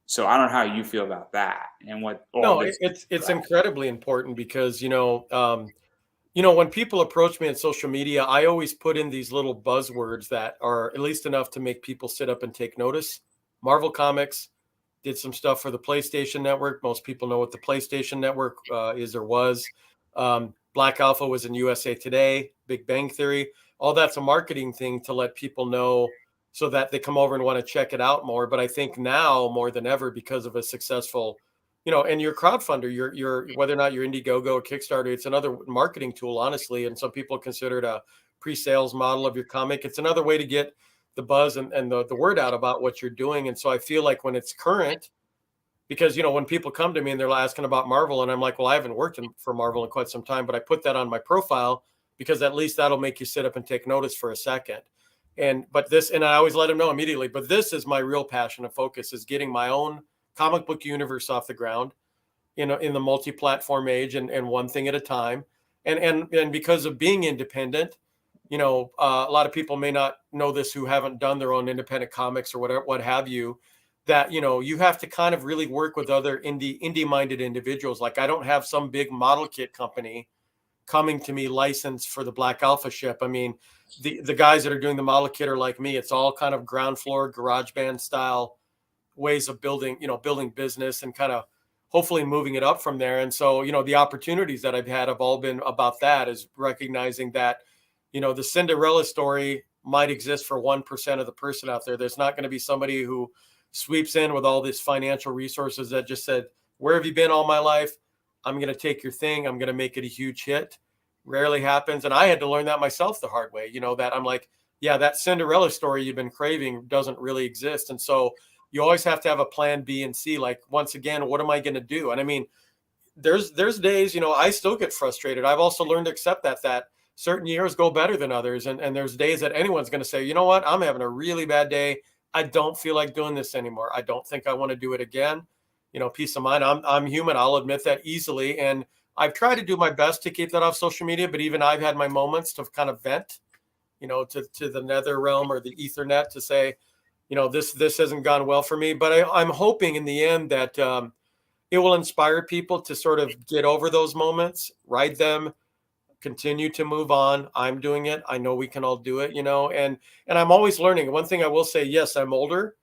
So I don't know how you feel about that, and what. No, it's incredibly important, because, when people approach me on social media, I always put in these little buzzwords that are at least enough to make people sit up and take notice. Marvel Comics did some stuff for the PlayStation Network. Most people know what the PlayStation Network is or was. Black Alpha was in USA Today, Big Bang Theory. All that's a marketing thing to let people know, so that they come over and want to check it out more. But I think now more than ever, because of a successful, and your crowdfunder, your whether or not you're Indiegogo or Kickstarter, it's another marketing tool, honestly. And some people consider it a pre-sales model of your comic. It's another way to get the buzz and the word out about what you're doing. And so I feel like when it's current, because, you know, when people come to me and they're asking about Marvel, and I'm like, well, I haven't worked for Marvel in quite some time, but I put that on my profile because at least that'll make you sit up and take notice for a second. And I always let them know immediately, but this is my real passion and focus, is getting my own comic book universe off the ground in the multi-platform age, and one thing at a time. And because of being independent, you know, a lot of people may not know this who haven't done their own independent comics or whatever, what have you, that, you know, you have to kind of really work with other indie-minded individuals. Like, I don't have some big model kit company coming to me licensed for the Black Alpha ship. I mean, the guys that are doing the model kit are like me. It's all kind of ground floor, garage band style ways of building business, and kind of hopefully moving it up from there. And so, you know, the opportunities that I've had have all been about that, is recognizing that, you know, the Cinderella story might exist for 1% of the person out there. There's not going to be somebody who sweeps in with all these financial resources that just said, where have you been all my life? I'm going to take your thing. I'm going to make it a huge hit. Rarely happens. And I had to learn that myself the hard way, you know, that I'm like, yeah, that Cinderella story you've been craving doesn't really exist. And so you always have to have a plan B and C. Like, once again, what am I going to do? And I mean, there's days, you know, I still get frustrated. I've also learned to accept that certain years go better than others. And there's days that anyone's going to say, you know what, I'm having a really bad day. I don't feel like doing this anymore. I don't think I want to do it again. You know, peace of mind. I'm human. I'll admit that easily. And I've tried to do my best to keep that off social media, but even I've had my moments to kind of vent, you know, to the nether realm or the ethernet, to say, you know, this hasn't gone well for me. But I'm hoping in the end that it will inspire people to sort of get over those moments, ride them, continue to move on. I'm doing it. I know we can all do it, you know, and I'm always learning. One thing I will say, yes, I'm older,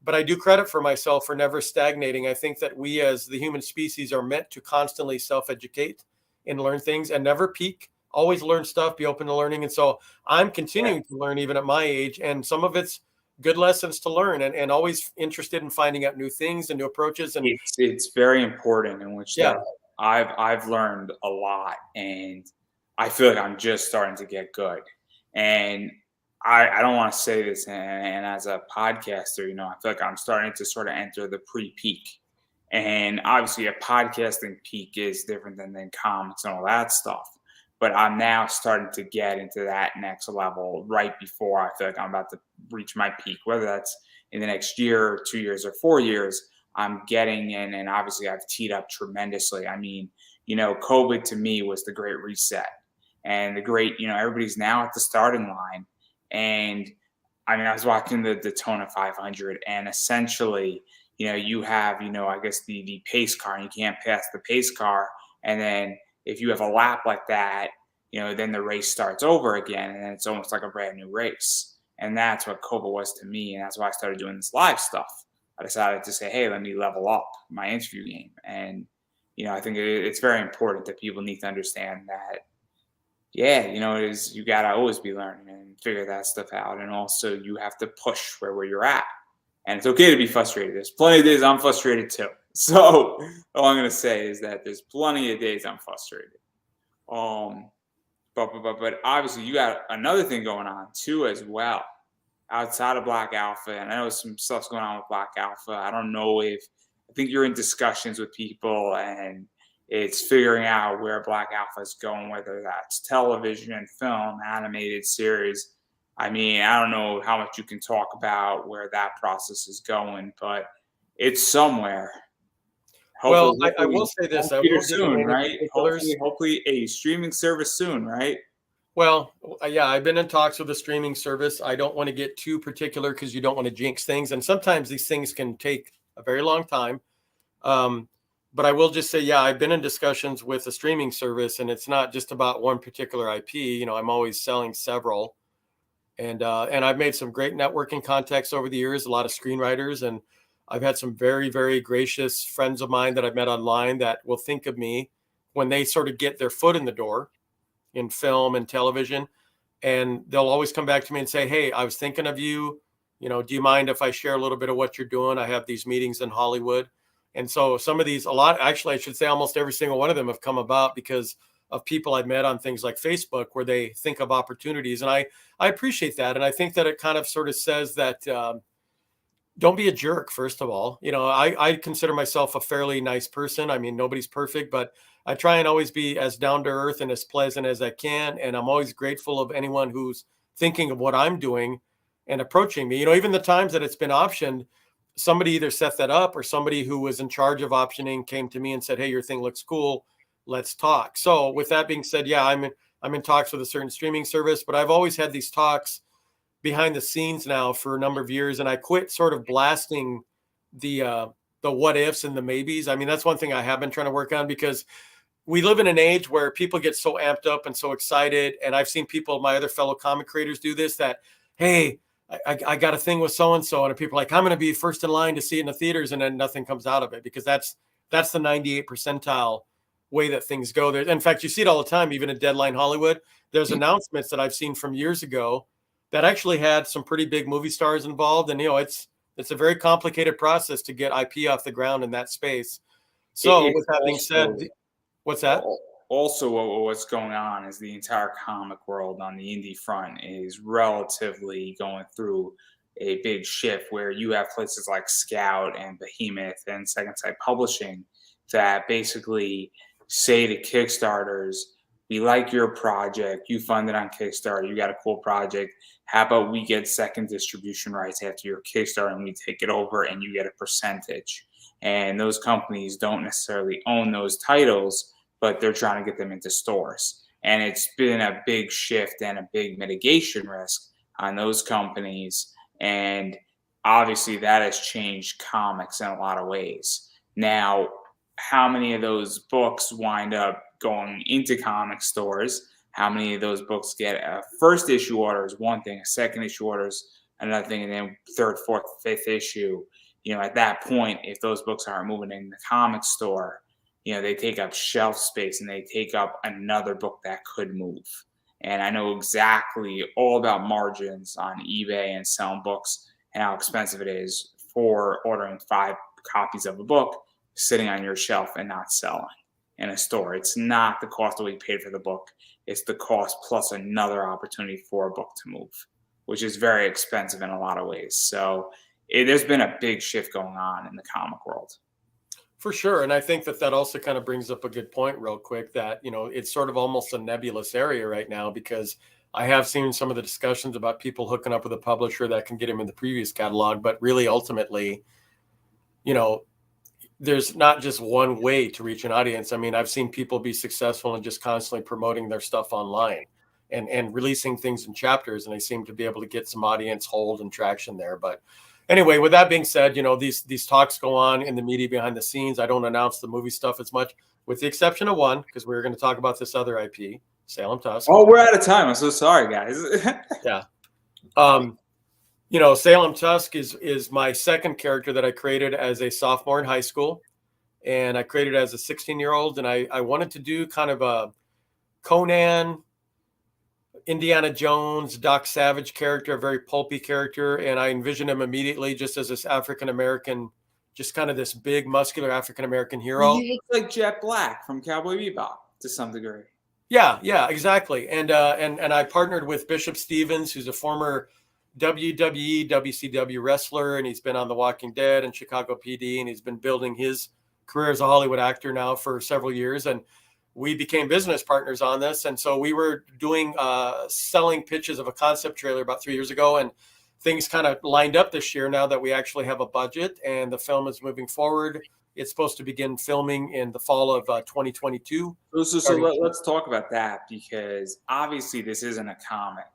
but I do credit for myself for never stagnating. I think that we as the human species are meant to constantly self-educate and learn things and never peak, always learn stuff, be open to learning. And so I'm continuing to learn even at my age, and some of it's good lessons to learn, and always interested in finding out new things and new approaches. And It's very important, in which yeah, that I've learned a lot, and I feel like I'm just starting to get good. And I don't want to say this, and as a podcaster, you know, I feel like I'm starting to sort of enter the pre-peak. And obviously, a podcasting peak is different than comics and all that stuff. But I'm now starting to get into that next level right before I feel like I'm about to reach my peak, whether that's in the next year, or 2 years, or 4 years. I'm getting in, and obviously, I've teed up tremendously. I mean, you know, COVID to me was the great reset, and the great, you know, everybody's now at the starting line. And I mean, I was watching the Daytona 500, and essentially, you know, you have, you know, I guess the pace car, and you can't pass the pace car. And then if you have a lap like that, you know, then the race starts over again, and then it's almost like a brand new race. And that's what COVID was to me, and that's why I started doing this live stuff. I decided to say, hey, let me level up my interview game. And, you know, I think it's very important that people need to understand that, yeah, you know, you got to always be learning and figure that stuff out. And also, you have to push where you're at. And it's okay to be frustrated. There's plenty of days I'm frustrated too. So all I'm going to say is that there's plenty of days I'm frustrated. Um, but obviously, you got another thing going on too as well, outside of Black Alpha. And I know some stuff's going on with Black Alpha. I don't know if, I think you're in discussions with people, and it's figuring out where Black Alpha is going, whether that's television, film, animated series. I mean, I don't know how much you can talk about where that process is going, but it's somewhere. well, Hopefully, I will say this. I Peter won't give you soon, any right? particulars. Hopefully a streaming service soon, right? Well, yeah, I've been in talks with a streaming service. I don't want to get too particular because you don't want to jinx things. And sometimes these things can take a very long time. But I will just say, yeah, I've been in discussions with a streaming service, and it's not just about one particular IP. You know, I'm always selling several. And I've made some great networking contacts over the years, a lot of screenwriters. And I've had some very, very gracious friends of mine that I've met online that will think of me when they sort of get their foot in the door in film and television. And they'll always come back to me and say, hey, I was thinking of you. You know, do you mind if I share a little bit of what you're doing? I have these meetings in Hollywood. And so some of these, a lot, actually, I should say almost every single one of them have come about because of people I've met on things like Facebook, where they think of opportunities. And I appreciate that. And I think that it kind of sort of says that, don't be a jerk, first of all. I consider myself a fairly nice person. I mean, nobody's perfect, but I try and always be as down to earth and as pleasant as I can. And I'm always grateful of anyone who's thinking of what I'm doing and approaching me. Even the times that it's been optioned, somebody either set that up or somebody who was in charge of optioning came to me and said, "Hey, your thing looks cool. Let's talk." So with that being said, yeah, I'm in talks with a certain streaming service, but I've always had these talks behind the scenes now for a number of years, and I quit sort of blasting the what ifs and the maybes. I mean, that's one thing I have been trying to work on, because we live in an age where people get so amped up and so excited. And I've seen people, my other fellow comic creators, do this, that, hey, I got a thing with so-and-so. And people are like, I'm going to be first in line to see it in the theaters. And then nothing comes out of it, because that's the 98 percentile way that things go there. In fact, you see it all the time, even at Deadline Hollywood. There's announcements that I've seen from years ago that actually had some pretty big movie stars involved. And, it's a very complicated process to get IP off the ground in that space. So with that being said, what's that? Also, what's going on is the entire comic world on the indie front is relatively going through a big shift, where you have places like Scout and Behemoth and Second Sight Publishing that basically say to Kickstarters, we like your project, you funded on Kickstarter, you got a cool project. How about we get second distribution rights after your Kickstarter and we take it over and you get a percentage? And those companies don't necessarily own those titles, but they're trying to get them into stores. And it's been a big shift and a big mitigation risk on those companies. And obviously that has changed comics in a lot of ways. Now, how many of those books wind up going into comic stores? How many of those books get a first issue order is one thing, a second issue order is another thing, and then third, fourth, fifth issue. At that point, if those books aren't moving in the comic store, they take up shelf space and they take up another book that could move. And I know exactly all about margins on eBay and selling books and how expensive it is for ordering 5 copies of a book sitting on your shelf and not selling in a store. It's not the cost that we paid for the book. It's the cost plus another opportunity for a book to move, which is very expensive in a lot of ways. So there's been a big shift going on in the comic world. For sure. And I think that also kind of brings up a good point real quick, that, it's sort of almost a nebulous area right now, because I have seen some of the discussions about people hooking up with a publisher that can get them in the previous catalog. But really, ultimately, there's not just one way to reach an audience. I mean, I've seen people be successful in just constantly promoting their stuff online and releasing things in chapters, and they seem to be able to get some audience hold and traction there. But anyway, with that being said, these talks go on in the media behind the scenes. I don't announce the movie stuff as much, with the exception of one, because we were going to talk about this other IP, Salem Tusk. Oh, we're out of time. I'm so sorry, guys. Yeah. Salem Tusk is my second character that I created as a sophomore in high school, and I created as a 16-year-old, and I wanted to do kind of a Conan, Indiana Jones, Doc Savage character, a very pulpy character, and I envisioned him immediately just as this African-American, just kind of this big, muscular African-American hero. He looks like Jet Black from Cowboy Bebop to some degree. Yeah, exactly. And I partnered with Bishop Stevens, who's a former WWE, WCW wrestler, and he's been on The Walking Dead and Chicago PD, and he's been building his career as a Hollywood actor now for several years. And we became business partners on this. And so we were doing selling pitches of a concept trailer about 3 years ago, and things kind of lined up this year now that we actually have a budget and the film is moving forward. It's supposed to begin filming in the fall of 2022. So let's talk about that, because obviously this isn't a comic,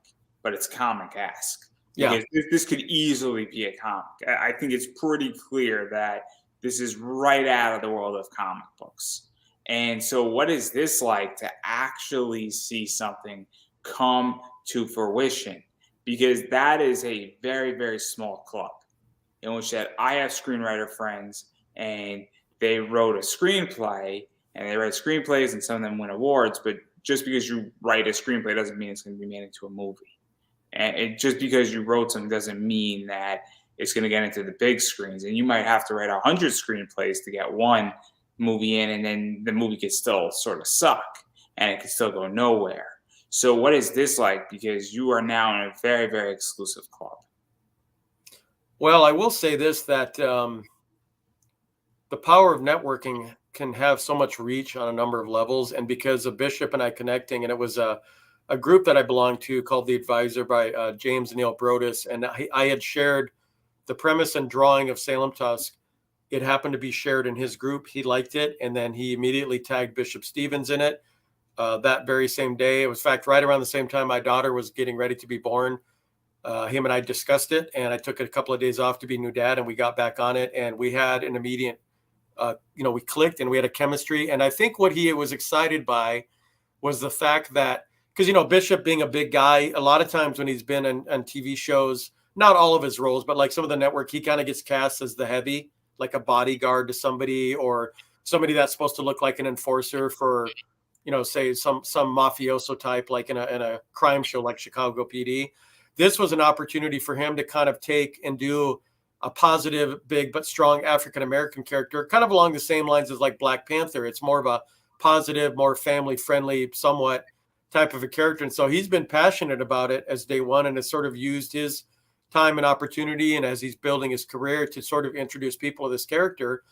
but it's comic-esque. Yeah. This could easily be a comic. I think it's pretty clear that this is right out of the world of comic books. And so what is this like to actually see something come to fruition? Because that is a very, very small club in which that I have screenwriter friends, and they wrote a screenplay, and they write screenplays, and some of them win awards. But just because you write a screenplay doesn't mean it's going to be made into a movie. And just because you wrote something doesn't mean that it's going to get into the big screens. And you might have to write 100 screenplays to get one movie in, and then the movie could still sort of suck, and it could still go nowhere. So what is this like? Because you are now in a very, very exclusive club. Well, I will say this, that the power of networking can have so much reach on a number of levels. And because of Bishop and I connecting, and it was a group that I belonged to called The Advisor by James and Neil Brodus, and I had shared the premise and drawing of Salem Tusk. It happened to be shared in his group. He liked it, and then he immediately tagged Bishop Stevens in it that very same day. It was, in fact, right around the same time my daughter was getting ready to be born. Him and I discussed it, and I took a couple of days off to be new dad, and we got back on it, and we had an immediate, we clicked, and we had a chemistry. And I think what he was excited by was the fact that, because, Bishop being a big guy, a lot of times when he's been on TV shows, not all of his roles, but like some of the network, he kind of gets cast as the heavy, like a bodyguard to somebody, or somebody that's supposed to look like an enforcer for, say some mafioso type, like in a crime show like Chicago PD. This was an opportunity for him to kind of take and do a positive, big but strong African-American character, kind of along the same lines as like Black Panther. It's more of a positive, more family-friendly, somewhat type of a character. And so he's been passionate about it as day one, and has sort of used his time and opportunity, and as he's building his career, to sort of introduce people to this character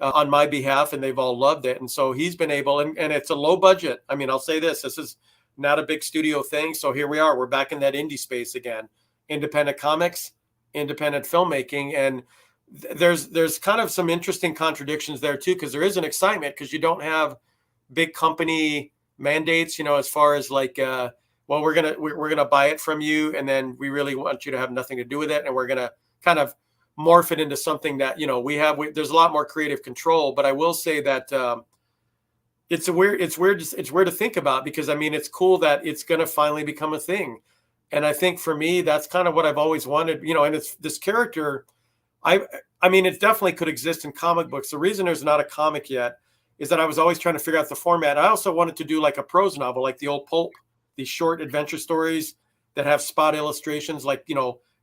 on my behalf, and they've all loved it. And so he's been able, and it's a low budget. I mean, I'll say this is not a big studio thing. So here we are, we're back in that indie space again, independent comics, independent filmmaking. And there's kind of some interesting contradictions there too, because there is an excitement, because you don't have big company mandates, as far as like, well, we're gonna buy it from you, and then we really want you to have nothing to do with it, and we're gonna kind of morph it into something that there's a lot more creative control. But I will say that it's weird to think about, because I mean, it's cool that it's gonna finally become a thing, and I think for me that's kind of what I've always wanted. And it's this character. I mean, it definitely could exist in comic books. The reason there's not a comic yet is that I was always trying to figure out the format. I also wanted to do like a prose novel, like the old pulp, these short adventure stories that have spot illustrations, like,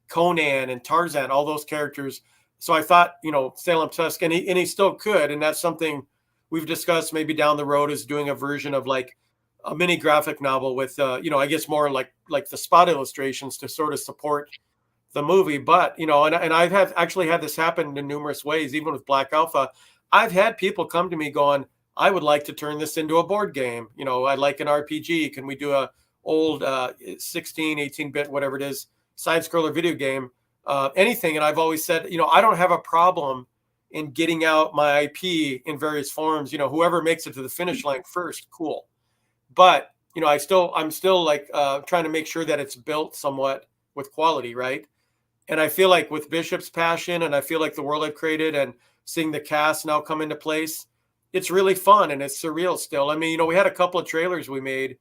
Conan and Tarzan, all those characters. So I thought, Salem Tusk, and he still could. And that's something we've discussed maybe down the road, is doing a version of like a mini graphic novel with, I guess more like the spot illustrations to sort of support the movie. But, and I've actually had this happen in numerous ways, even with Black Alpha. I've had people come to me going, I would like to turn this into a board game. I'd like an RPG. Can we do a old 16, 18-bit, whatever it is, side-scroller video game, anything. And I've always said, I don't have a problem in getting out my IP in various forms. Whoever makes it to the finish line first, cool. But, I'm still like trying to make sure that it's built somewhat with quality, right? And I feel like with Bishop's passion, and I feel like the world I've created, and seeing the cast now come into place, it's really fun, and it's surreal still. I mean, we had a couple of trailers we made,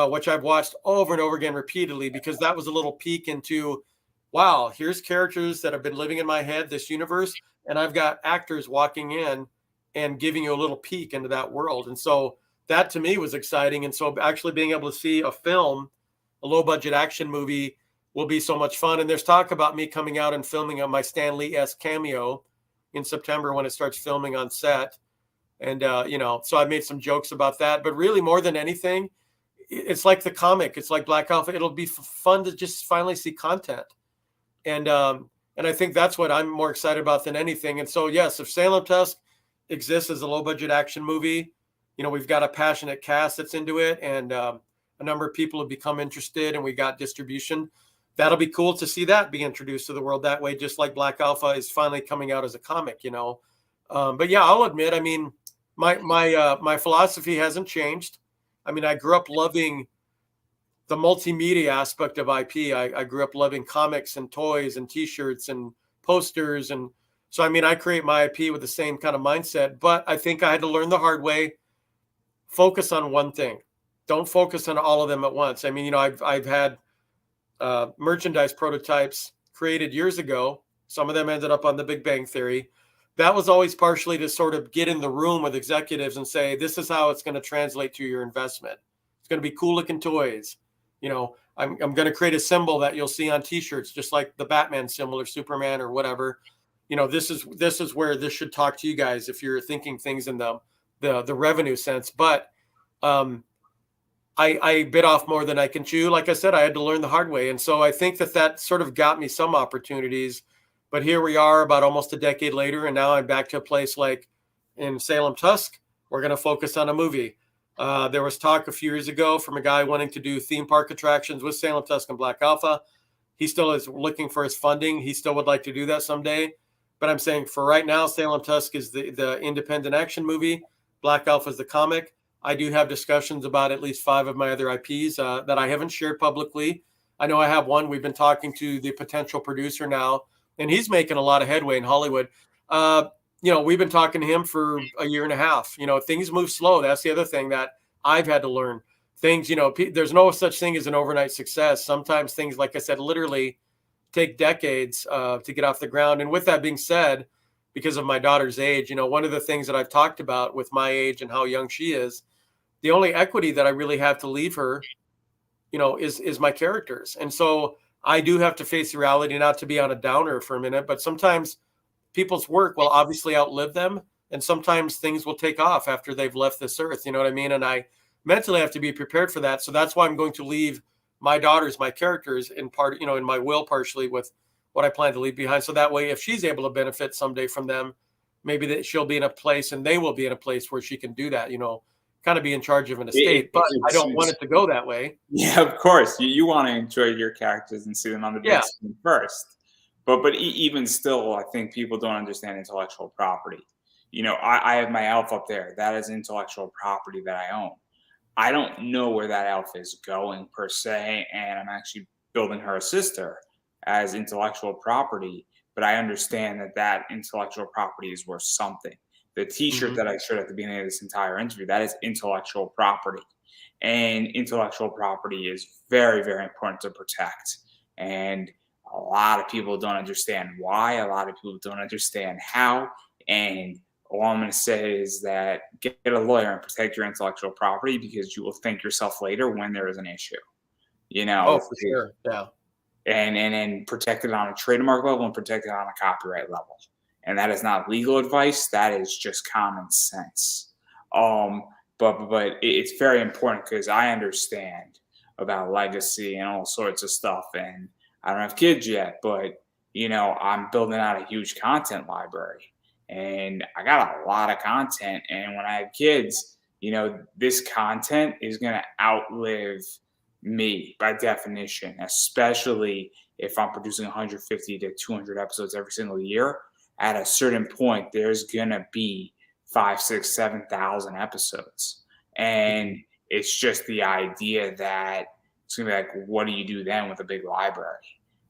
which I've watched over and over again repeatedly, because that was a little peek into, wow, here's characters that have been living in my head, this universe, and I've got actors walking in and giving you a little peek into that world. And so that to me was exciting. And so actually being able to see a film, a low budget action movie, will be so much fun. And there's talk about me coming out and filming on my Stan Lee-esque cameo in September when it starts filming on set. And, so I made some jokes about that. But really, more than anything, it's like the comic. It's like Black Alpha. It'll be fun to just finally see content. And I think that's what I'm more excited about than anything. And so, yes, if Salem Tusk exists as a low-budget action movie, we've got a passionate cast that's into it, and a number of people have become interested, and we got distribution. That'll be cool to see that be introduced to the world that way, just like Black Alpha is finally coming out as a comic, But yeah, I'll admit, I mean, my philosophy hasn't changed. I mean, I grew up loving the multimedia aspect of IP. I grew up loving comics and toys and T-shirts and posters. And so, I mean, I create my IP with the same kind of mindset, but I think I had to learn the hard way. Focus on one thing. Don't focus on all of them at once. I mean, I've had merchandise prototypes created years ago. Some of them ended up on The Big Bang Theory. That was always partially to sort of get in the room with executives and say, this is how it's going to translate to your investment. It's going to be cool looking toys. I'm going to create a symbol that you'll see on T-shirts, just like the Batman symbol or Superman or whatever. This is where this should talk to you guys if you're thinking things in the revenue sense. But I bit off more than I can chew. Like I said, I had to learn the hard way. And so I think that sort of got me some opportunities But here we are about almost a decade later, and now I'm back to a place like in Salem Tusk. We're going to focus on a movie. There was talk a few years ago from a guy wanting to do theme park attractions with Salem Tusk and Black Alpha. He still is looking for his funding. He still would like to do that someday. But I'm saying for right now, Salem Tusk is the independent action movie. Black Alpha is the comic. I do have discussions about at least 5 of my other IPs that I haven't shared publicly. I know I have one. We've been talking to the potential producer now, and he's making a lot of headway in Hollywood. We've been talking to him for a year and a half. Things move slow. That's the other thing that I've had to learn. Things, there's no such thing as an overnight success. Sometimes things, like I said, literally take decades to get off the ground. And with that being said, because of my daughter's age, one of the things that I've talked about with my age and how young she is, the only equity that I really have to leave her, is my characters. And so I do have to face the reality, not to be on a downer for a minute, but sometimes people's work will obviously outlive them. And sometimes things will take off after they've left this earth. You know what I mean? And I mentally have to be prepared for that. So that's why I'm going to leave my daughters, my characters in part, in my will, partially with what I plan to leave behind. So that way, if she's able to benefit someday from them, maybe that she'll be in a place and they will be in a place where she can do that, kind of be in charge of an estate. But I don't want it to go that way. Yeah, of course. You want to enjoy your characters and see them on the big screen first. But even still, I think people don't understand intellectual property. I have my elf up there. That is intellectual property that I own. I don't know where that elf is going per se, and I'm actually building her a sister as intellectual property, but I understand that intellectual property is worth something. The t-shirt that I showed at the beginning of this entire interview, that is intellectual property. And intellectual property is very, very important to protect. And a lot of people don't understand why. A lot of people don't understand how. And all I'm going to say is that get a lawyer and protect your intellectual property, because you will thank yourself later when there is an issue. Oh, for sure. Yeah. And protect it on a trademark level and protect it on a copyright level. And that is not legal advice. That is just common sense. But it's very important because I understand about legacy and all sorts of stuff. And I don't have kids yet, but, I'm building out a huge content library. And I got a lot of content. And when I have kids, this content is going to outlive me by definition, especially if I'm producing 150 to 200 episodes every single year. At a certain point, there's going to be 5, 6, 7,000 episodes. And it's just the idea that it's going to be like, what do you do then with a big library?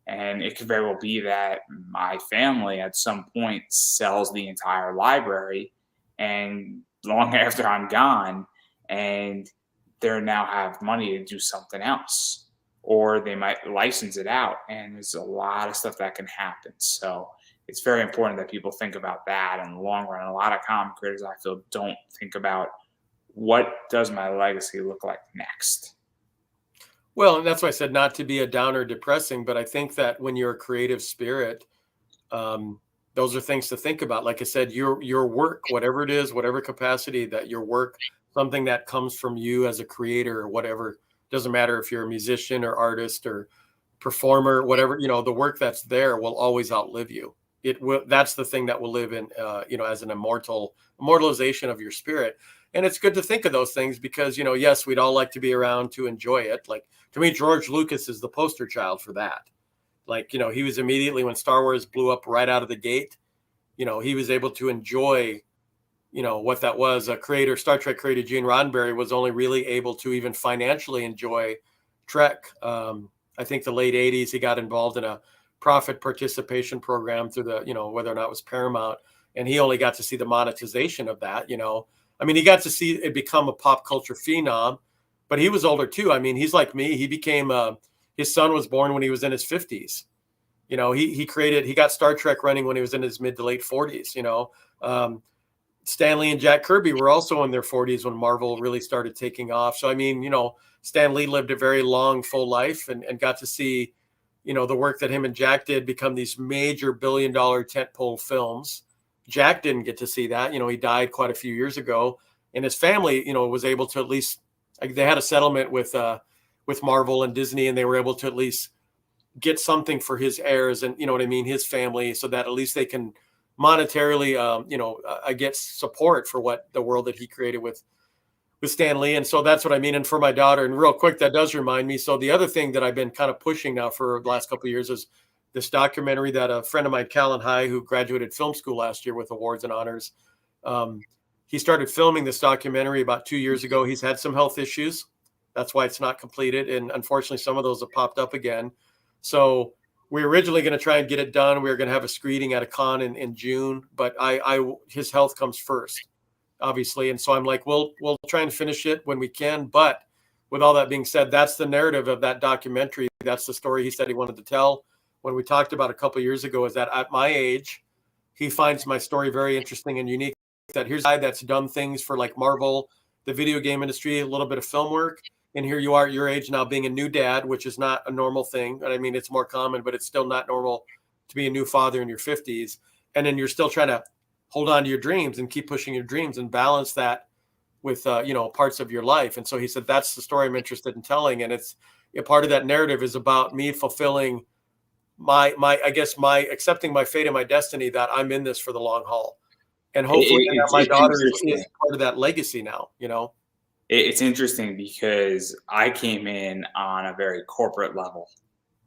And it could very well be that my family at some point sells the entire library, and long after I'm gone, and they now have money to do something else, or they might license it out. And there's a lot of stuff that can happen. So it's very important that people think about that in the long run. A lot of comic creators, I feel, don't think about what does my legacy look like next. Well, and that's why I said not to be a downer depressing, but I think that when you're a creative spirit, those are things to think about. Like I said, your work, whatever it is, whatever capacity that your work, something that comes from you as a creator or whatever, doesn't matter if you're a musician or artist or performer, whatever, the work that's there will always outlive you. That's the thing that will live in, as an immortalization of your spirit. And it's good to think of those things because, yes, we'd all like to be around to enjoy it. Like, to me, George Lucas is the poster child for that. Like, he was immediately, when Star Wars blew up right out of the gate, he was able to enjoy, what that was. Star Trek creator Gene Roddenberry was only really able to even financially enjoy Trek. I think the late 80s, he got involved in a profit participation program through the, whether or not it was Paramount. And he only got to see the monetization of that, he got to see it become a pop culture phenom, but he was older too. He's like me. He became, his son was born when he was in his 50s. He got Star Trek running when he was in his mid to late 40s. Stan Lee and Jack Kirby were also in their 40s when Marvel really started taking off. So, Stan Lee lived a very long, full life and got to see, the work that him and Jack did become these major billion-dollar tentpole films. Jack didn't get to see that. He died quite a few years ago, and his family, was able to at least, they had a settlement with Marvel and Disney, and they were able to at least get something for his heirs and, you know what I mean, his family, so that at least they can monetarily, get support for what the world that he created with Stan Lee. And so that's what I mean. And for my daughter, and real quick, that does remind me. So the other thing that I've been kind of pushing now for the last couple of years is this documentary that a friend of mine, Callan High, who graduated film school last year with awards and honors, he started filming this documentary about 2 years ago. He's had some health issues. That's why it's not completed. And unfortunately, some of those have popped up again. So we were originally going to try and get it done. We were going to have a screening at a con in June, but his health comes first, obviously. And so I'm like, we'll try and finish it when we can. But with all that being said, that's the narrative of that documentary. That's the story he said he wanted to tell. When we talked about a couple of years ago, is that at my age, he finds my story very interesting and unique. That here's a guy that's done things for like Marvel, the video game industry, a little bit of film work. And here you are at your age now being a new dad, which is not a normal thing. I mean, it's more common, but it's still not normal to be a new father in your 50s. And then you're still trying to hold on to your dreams and keep pushing your dreams and balance that with, parts of your life. And so he said, that's the story I'm interested in telling. And it's a part of that narrative is about me fulfilling my accepting my fate and my destiny, that I'm in this for the long haul. And hopefully my daughter is part of that legacy now, It's interesting because I came in on a very corporate level.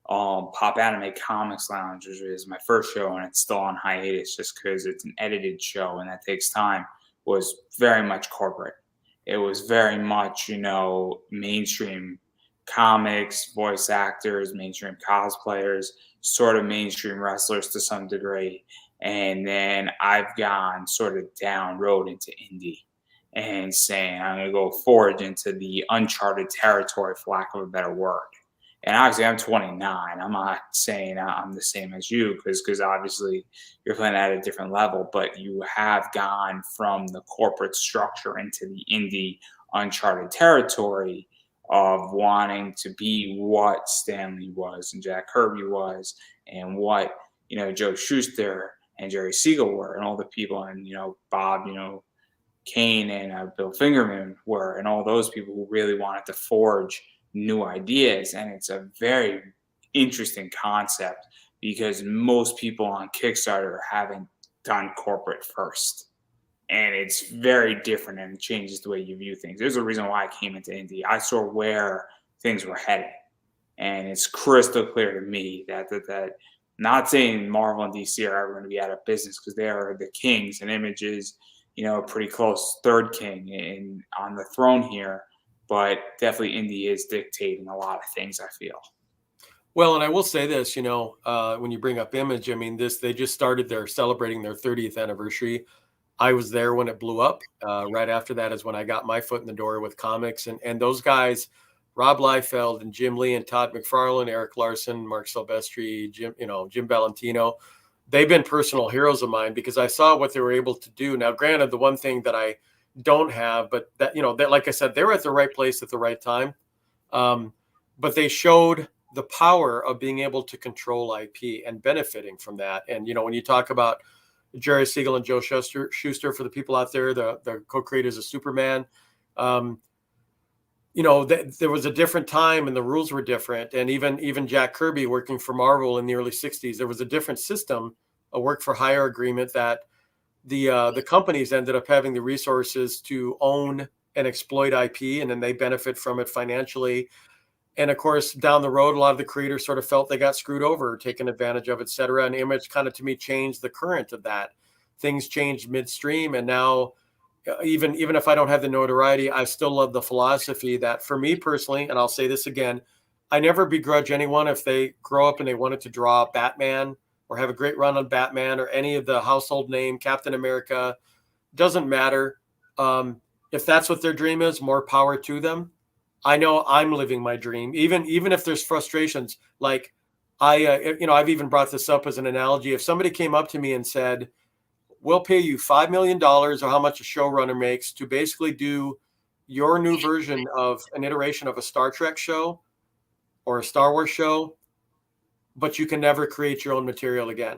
Pop Anime Comics Lounge is my first show, and it's still on hiatus just because it's an edited show and that takes time. Was very much corporate. It was very much, mainstream comics, voice actors, mainstream cosplayers, sort of mainstream wrestlers to some degree. And then I've gone sort of down road into indie and saying I'm going to go forward into the uncharted territory, for lack of a better word. And obviously I'm 29. I'm not saying I'm the same as you because obviously you're playing at a different level, but you have gone from the corporate structure into the indie uncharted territory of wanting to be what Stanley was and Jack Kirby was and what, Joe Shuster and Jerry Siegel were and all the people and, Bob, Kane and Bill Fingerman were, and all those people who really wanted to forge new ideas. And it's a very interesting concept because most people on Kickstarter haven't done corporate first. And it's very different and it changes the way you view things. There's a reason why I came into indie. I saw where things were heading. And it's crystal clear to me that not saying Marvel and DC are ever going to be out of business because they are the kings, and Image is, a pretty close third king on the throne here. But definitely indie is dictating a lot of things, I feel. Well, and I will say this, when you bring up Image, I mean, they just started celebrating their 30th anniversary. I was there when it blew up. Right after that is when I got my foot in the door with comics. And those guys, Rob Liefeld and Jim Lee and Todd McFarlane, Eric Larson, Mark Silvestri, Jim Valentino, they've been personal heroes of mine because I saw what they were able to do. Now, granted, the one thing that I don't have, but that, like I said, they were at the right place at the right time. But they showed the power of being able to control IP and benefiting from that. And, when you talk about Jerry Siegel and Joe Shuster, for the people out there, the co-creators of Superman, there was a different time and the rules were different. And even Jack Kirby working for Marvel in the early 60s, there was a different system, a work for hire agreement that the companies ended up having the resources to own and exploit IP, and then they benefit from it financially. And of course, down the road, a lot of the creators sort of felt they got screwed over, taken advantage of, et cetera. And Image kind of, to me, changed the current of that. Things changed midstream. And now, even if I don't have the notoriety, I still love the philosophy that for me personally, and I'll say this again, I never begrudge anyone if they grow up and they wanted to draw Batman or have a great run on Batman or any of the household name, Captain America, doesn't matter. If that's what their dream is, more power to them. I know I'm living my dream, even if there's frustrations. Like I've even brought this up as an analogy. If somebody came up to me and said, we'll pay you $5 million or how much a showrunner makes to basically do your new version of an iteration of a Star Trek show or a Star Wars show, but you can never create your own material again.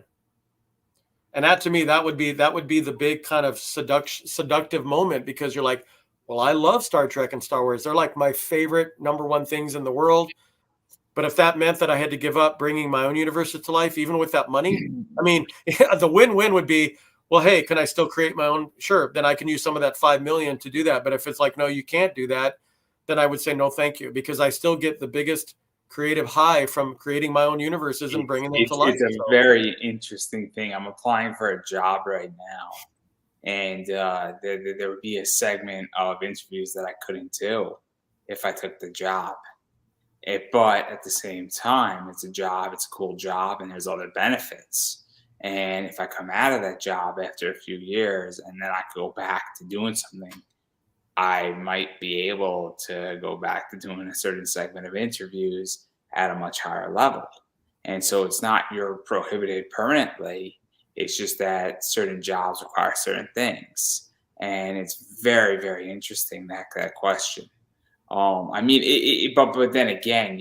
And that, to me, that would be the big kind of seductive moment, because you're like, well, I love Star Trek and Star Wars. They're like my favorite number one things in the world. But if that meant that I had to give up bringing my own universe to life, even with that money, I mean, the win-win would be, well, hey, can I still create my own? Sure. Then I can use some of that 5 million to do that. But if it's like, no, you can't do that, then I would say, no, thank you, because I still get the biggest creative high from creating my own universes and bringing them to life. It's a very interesting thing. I'm applying for a job right now, and there would be a segment of interviews that I couldn't do if I took the job. But at the same time, it's a job, it's a cool job, and there's other benefits. And if I come out of that job after a few years and then I go back to doing something, I might be able to go back to doing a certain segment of interviews at a much higher level. And so it's not you're prohibited permanently. It's just that certain jobs require certain things. And it's very, very interesting that question. I mean, but then again,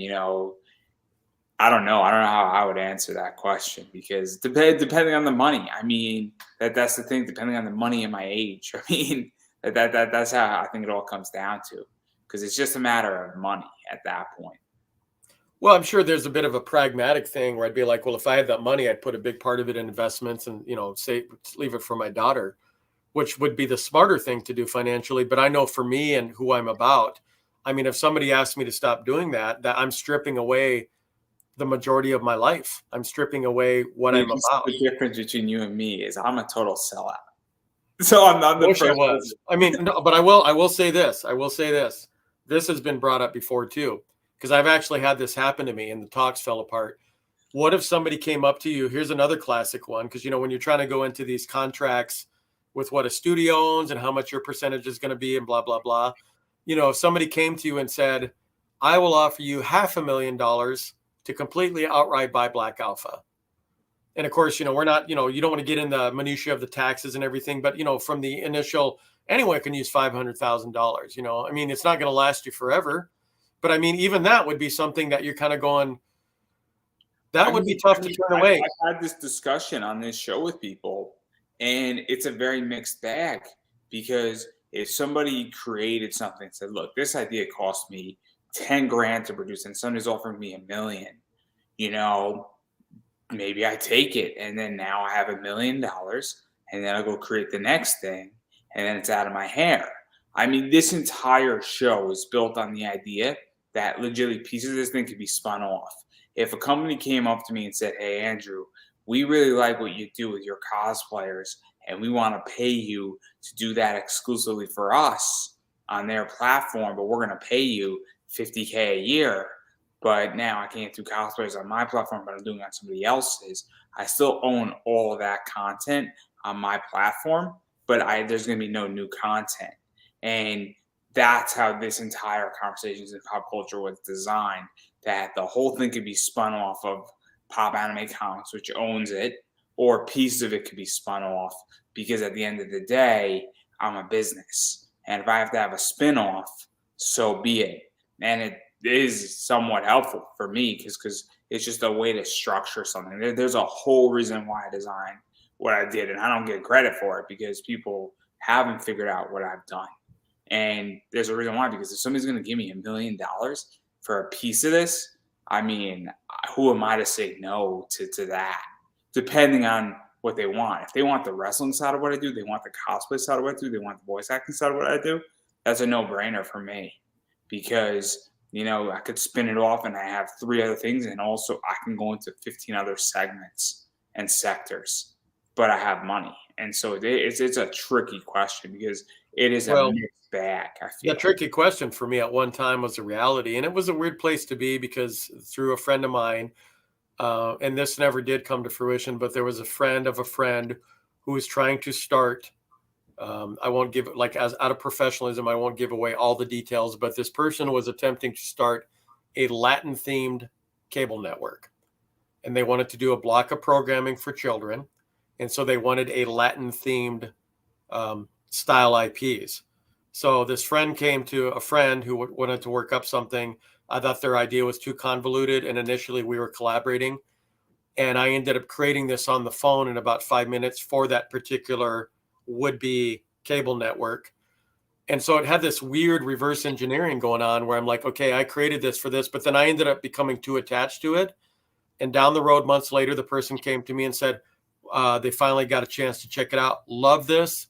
I don't know. I don't know how I would answer that question because depending on the money. I mean, that's the thing. Depending on the money and my age. I mean, that's how I think it all comes down to, because it's just a matter of money at that point. Well, I'm sure there's a bit of a pragmatic thing where I'd be like, well, if I had that money, I'd put a big part of it in investments and, say, leave it for my daughter, which would be the smarter thing to do financially. But I know for me and who I'm about, I mean, if somebody asked me to stop doing that I'm stripping away the majority of my life. I'm stripping away what I'm about. The difference between you and me is I'm a total sellout. So I'm not the Wish I first was. person. I mean, no, but I will say this. I will say this. This has been brought up before too, because I've actually had this happen to me and the talks fell apart. What if somebody came up to you? Here's another classic one, because when you're trying to go into these contracts with what a studio owns and how much your percentage is going to be and blah, blah, blah. If somebody came to you and said, I will offer you $500,000 to completely outright buy Black Alpha. And of course, we're not, you don't want to get in the minutia of the taxes and everything, but, from the initial, anyone can use $500,000, I mean, it's not going to last you forever, but I mean, even that would be something that you're kind of going, that would be tough to turn away. I've had this discussion on this show with people, and it's a very mixed bag, because if somebody created something and said, look, this idea cost me 10 grand to produce and somebody's offering me $1 million, maybe I take it. And then now I have $1 million, and then I'll go create the next thing, and then it's out of my hair. I mean, this entire show is built on the idea that legitimately pieces of this thing could be spun off. If a company came up to me and said, hey, Andrew, we really like what you do with your cosplayers, and we want to pay you to do that exclusively for us on their platform, but we're going to pay you $50K a year. But now I can't do cosplayers on my platform, but I'm doing it on somebody else's. I still own all of that content on my platform, but there's going to be no new content. And that's how this entire Conversations in Pop Culture was designed, that the whole thing could be spun off of Pop Anime Comics, which owns it, or pieces of it could be spun off, because at the end of the day, I'm a business. And if I have to have a spin-off, so be it. And it is somewhat helpful for me because it's just a way to structure something. There's a whole reason why I designed what I did, and I don't get credit for it because people haven't figured out what I've done. And there's a reason why, because if somebody's going to give me $1 million for a piece of this, I mean, who am I to say no to that? Depending on what they want. If they want the wrestling side of what I do, they want the cosplay side of what I do, they want the voice acting side of what I do, that's a no-brainer for me, because I could spin it off and I have 3 other things, and also I can go into 15 other segments and sectors, but I have money. And so it's a tricky question, because it is a mixed bag, I feel. The tricky question for me at one time was a reality, and it was a weird place to be, because through a friend of mine, and this never did come to fruition, but there was a friend of a friend who was trying to start, I won't give it, like, as out of professionalism, I won't give away all the details, but this person was attempting to start a Latin themed cable network, and they wanted to do a block of programming for children. And so they wanted a Latin themed style IPs. So this friend came to a friend who wanted to work up something. I thought their idea was too convoluted, and initially we were collaborating, and I ended up creating this on the phone in about 5 minutes for that particular would-be cable network. And so it had this weird reverse engineering going on where I'm like, okay, I created this for this, but then I ended up becoming too attached to it. And down the road, months later, the person came to me and said, they finally got a chance to check it out. Love this.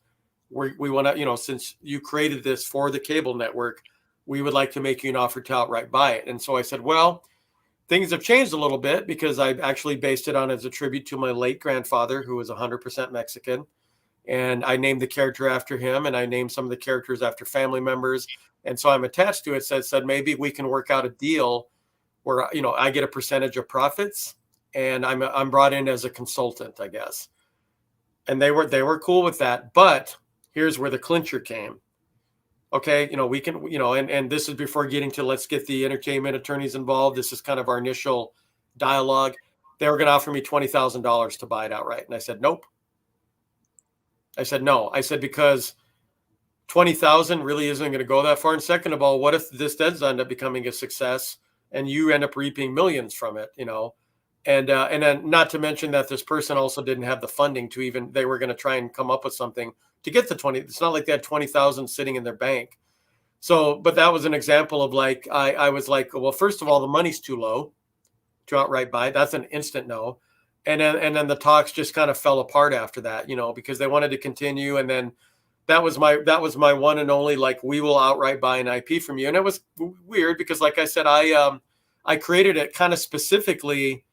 We want to, since you created this for the cable network, we would like to make you an offer to outright buy it. And so I said, well, things have changed a little bit because I actually based it on as a tribute to my late grandfather, who was 100% Mexican. And I named the character after him, and I named some of the characters after family members. And so I'm attached to it. So I said, maybe we can work out a deal where, I get a percentage of profits and I'm brought in as a consultant, I guess. And they were cool with that. But here's where the clincher came. Okay, we can, and this is before getting to let's get the entertainment attorneys involved. This is kind of our initial dialogue. They were going to offer me $20,000 to buy it outright. And I said, nope. I said, no. I said, because 20,000 really isn't going to go that far. And second of all, what if this does end up becoming a success and you end up reaping millions from it, And then not to mention that this person also didn't have the funding to even, they were going to try and come up with something to get the 20. It's not like they had 20,000 sitting in their bank. So, but that was an example of like, I was like, well, first of all, the money's too low to outright buy. That's an instant no. And then the talks just kind of fell apart after that, because they wanted to continue. And then that was my one and only, like, we will outright buy an IP from you. And it was weird because, like I said, I created it kind of specifically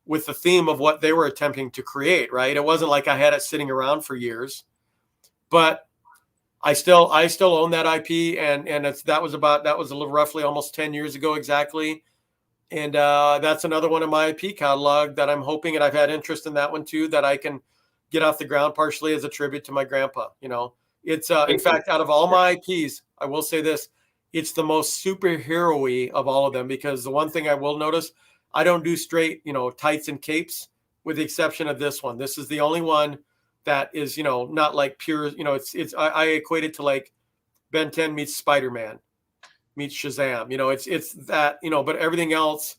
with the theme of what they were attempting to create, right? It wasn't like I had it sitting around for years, but I still own that IP, and that was a little roughly almost 10 years ago exactly. And that's another one of my IP catalog that I'm hoping, and I've had interest in that one too, that I can get off the ground partially as a tribute to my grandpa. It's in fact, out of all my IPs, I will say this, it's the most superhero-y of all of them, because the one thing I will notice, I don't do straight, tights and capes, with the exception of this one. This is the only one that is, not like pure, I equate it to like Ben 10 meets Spider-Man meets Shazam. It's that, but everything else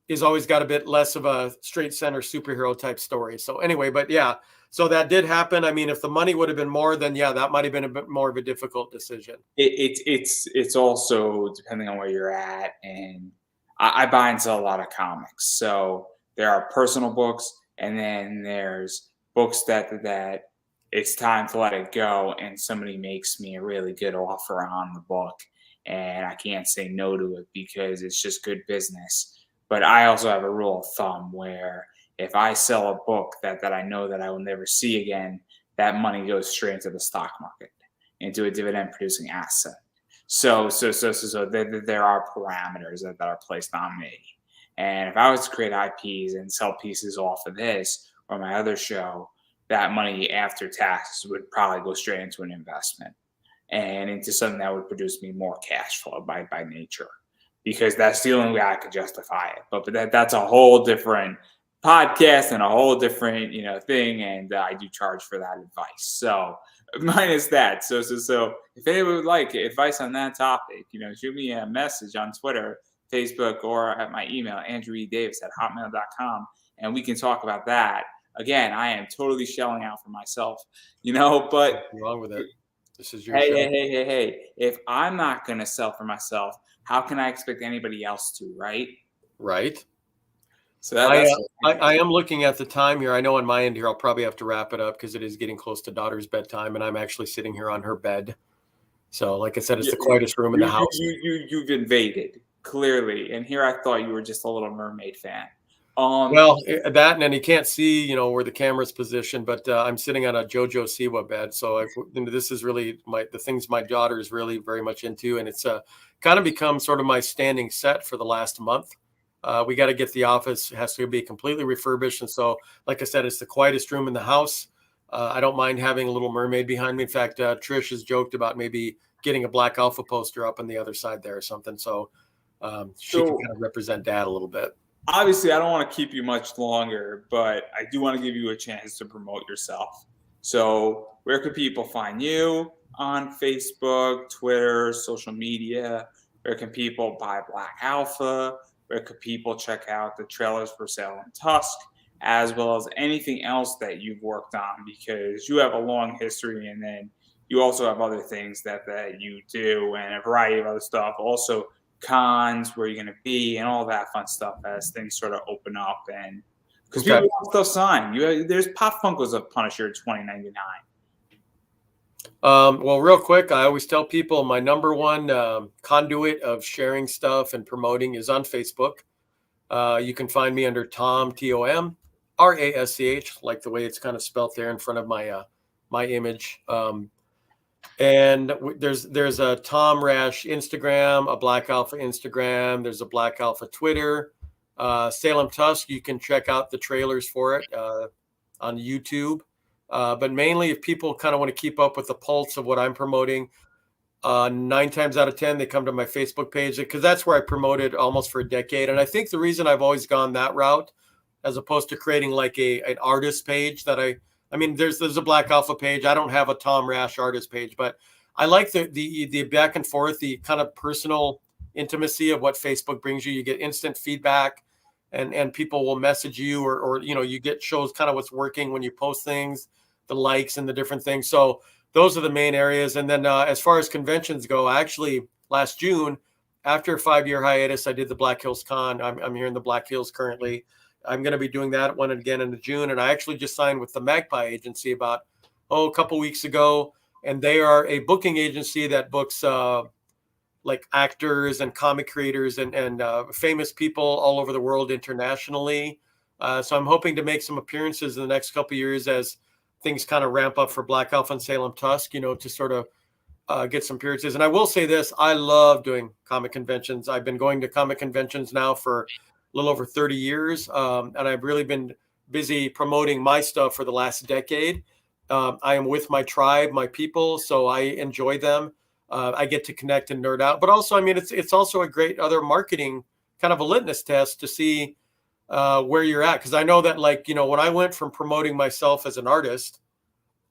is always got a bit less of a straight center superhero type story. So anyway, but yeah, so that did happen. I mean, if the money would have been more, then yeah, that might have been a bit more of a difficult decision. It's also depending on where you're at, and I buy and sell a lot of comics. So there are personal books, and then there's books that it's time to let it go, and somebody makes me a really good offer on the book, and I can't say no to it because it's just good business. But I also have a rule of thumb where if I sell a book that I know that I will never see again, that money goes straight into the stock market, into a dividend producing asset. So there are parameters that are placed on me. And if I was to create IPs and sell pieces off of this or my other show, that money after taxes would probably go straight into an investment and into something that would produce me more cash flow by nature, because that's the only way I could justify it. But that's a whole different podcast and a whole different thing, and I do charge for that advice. So minus that. So if anyone would like advice on that topic, shoot me a message on Twitter, Facebook, or at my email, andrewedavis@hotmail.com, and we can talk about that. Again, I am totally shelling out for myself, but nothing wrong with it. This is your show. Hey. If I'm not going to sell for myself, how can I expect anybody else to, right? Right. So I am looking at the time here. I know on my end here, I'll probably have to wrap it up because it is getting close to daughter's bedtime, and I'm actually sitting here on her bed. So like I said, it's the quietest room in the house. You've invaded, clearly. And here I thought you were just a Little Mermaid fan. Well, that, and then you can't see, where the camera's positioned, but I'm sitting on a JoJo Siwa bed. So this is really the things my daughter is really very much into. And it's kind of become sort of my standing set for the last month. We got to get the office, has to be completely refurbished. And so, like I said, it's the quietest room in the house. I don't mind having a Little Mermaid behind me. In fact, Trish has joked about maybe getting a Black Alpha poster up on the other side there or something. So she can kind of represent Dad a little bit. Obviously, I don't want to keep you much longer, but I do want to give you a chance to promote yourself. So where could people find you on Facebook, Twitter, social media? Where can people buy Black Alpha? Where could people check out the trailers for Salem Tusk, as well as anything else that you've worked on? Because you have a long history, and then you also have other things that you do and a variety of other stuff. Also, cons, where you're going to be, and all that fun stuff as things sort of open up. And because Okay. people want stuff signed, there's Pop Funkos of Punisher 2099. Well, real quick, I always tell people my number one conduit of sharing stuff and promoting is on Facebook. You can find me under Tom, Tom Rasch, like the way it's kind of spelt there in front of my image. And there's a Tom Rasch Instagram, a Black Alpha Instagram. There's a Black Alpha Twitter. Salem Tusk, you can check out the trailers for it on YouTube. But mainly, if people kind of want to keep up with the pulse of what I'm promoting, 9 times out of 10, they come to my Facebook page because that's where I promoted almost for a decade. And I think the reason I've always gone that route, as opposed to creating like an artist page that I mean, there's a Black Alpha page. I don't have a Tom Rasch artist page, but I like the back and forth, the kind of personal intimacy of what Facebook brings you. You get instant feedback, and people will message you, or you get shows kind of what's working when you post things, the likes and the different things. So those are the main areas. And then as far as conventions go, actually last June, after a 5-year hiatus, I did the Black Hills Con. I'm here in the Black Hills currently. I'm going to be doing that one again in June. And I actually just signed with the Magpie Agency about, a couple weeks ago. And they are a booking agency that books like actors and comic creators and famous people all over the world internationally. So I'm hoping to make some appearances in the next couple of years as things kind of ramp up for Black Alpha and Salem Tusk, to sort of get some appearances. And I will say this, I love doing comic conventions. I've been going to comic conventions now for a little over 30 years. And I've really been busy promoting my stuff for the last decade. I am with my tribe, my people, so I enjoy them. I get to connect and nerd out. But also, I mean, it's also a great other marketing kind of a litmus test to see where you're at. Because I know that, like, when I went from promoting myself as an artist,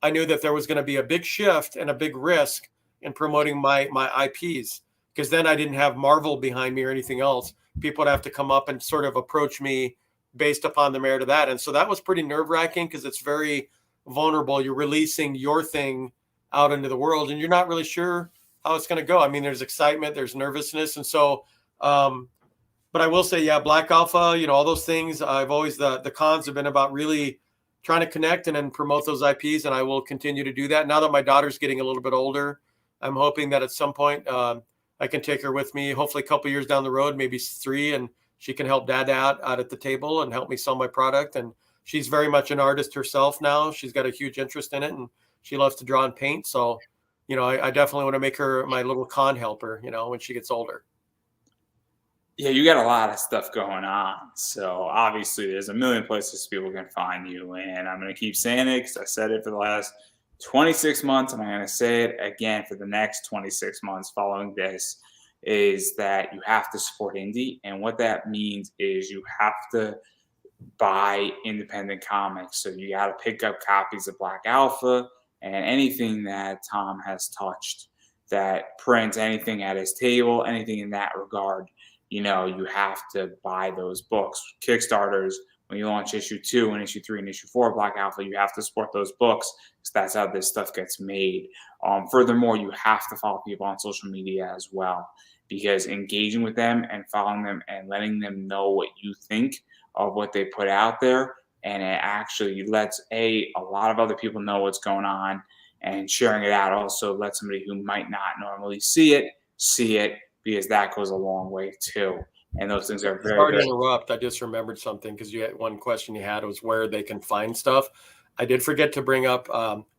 I knew that there was going to be a big shift and a big risk in promoting my IPs, because then I didn't have Marvel behind me or anything else. People would have to come up and sort of approach me based upon the merit of that. And so that was pretty nerve-wracking because it's very vulnerable. You're releasing your thing out into the world and you're not really sure how it's going to go. I mean, there's excitement, there's nervousness. And so, but I will say, yeah, Black Alpha, all those things, I've always, the cons have been about really trying to connect and then promote those IPs. And I will continue to do that. Now that my daughter's getting a little bit older, I'm hoping that at some point I can take her with me, hopefully a couple of years down the road, maybe 3, and she can help dad out at the table and help me sell my product. And she's very much an artist herself now. She's got a huge interest in it and she loves to draw and paint. So, I definitely want to make her my little con helper, when she gets older. Yeah, you got a lot of stuff going on. So obviously there's a million places people can find you. And I'm going to keep saying it because I said it for the last 26 months. And I'm going to say it again for the next 26 months following this, is that you have to support indie. And what that means is you have to buy independent comics. So you got to pick up copies of Black Alpha and anything that Tom has touched, that prints anything at his table, anything in that regard. You have to buy those books. Kickstarters, when you launch issue 2 and issue 3 and issue 4 of Black Alpha, you have to support those books because that's how this stuff gets made. Furthermore, you have to follow people on social media as well, because engaging with them and following them and letting them know what you think of what they put out there, and it actually lets a lot of other people know what's going on, and sharing it out also lets somebody who might not normally see it, because that goes a long way too. And those things are very, Sorry to interrupt. I just remembered something because you had one question you had was where they can find stuff. I did forget to bring up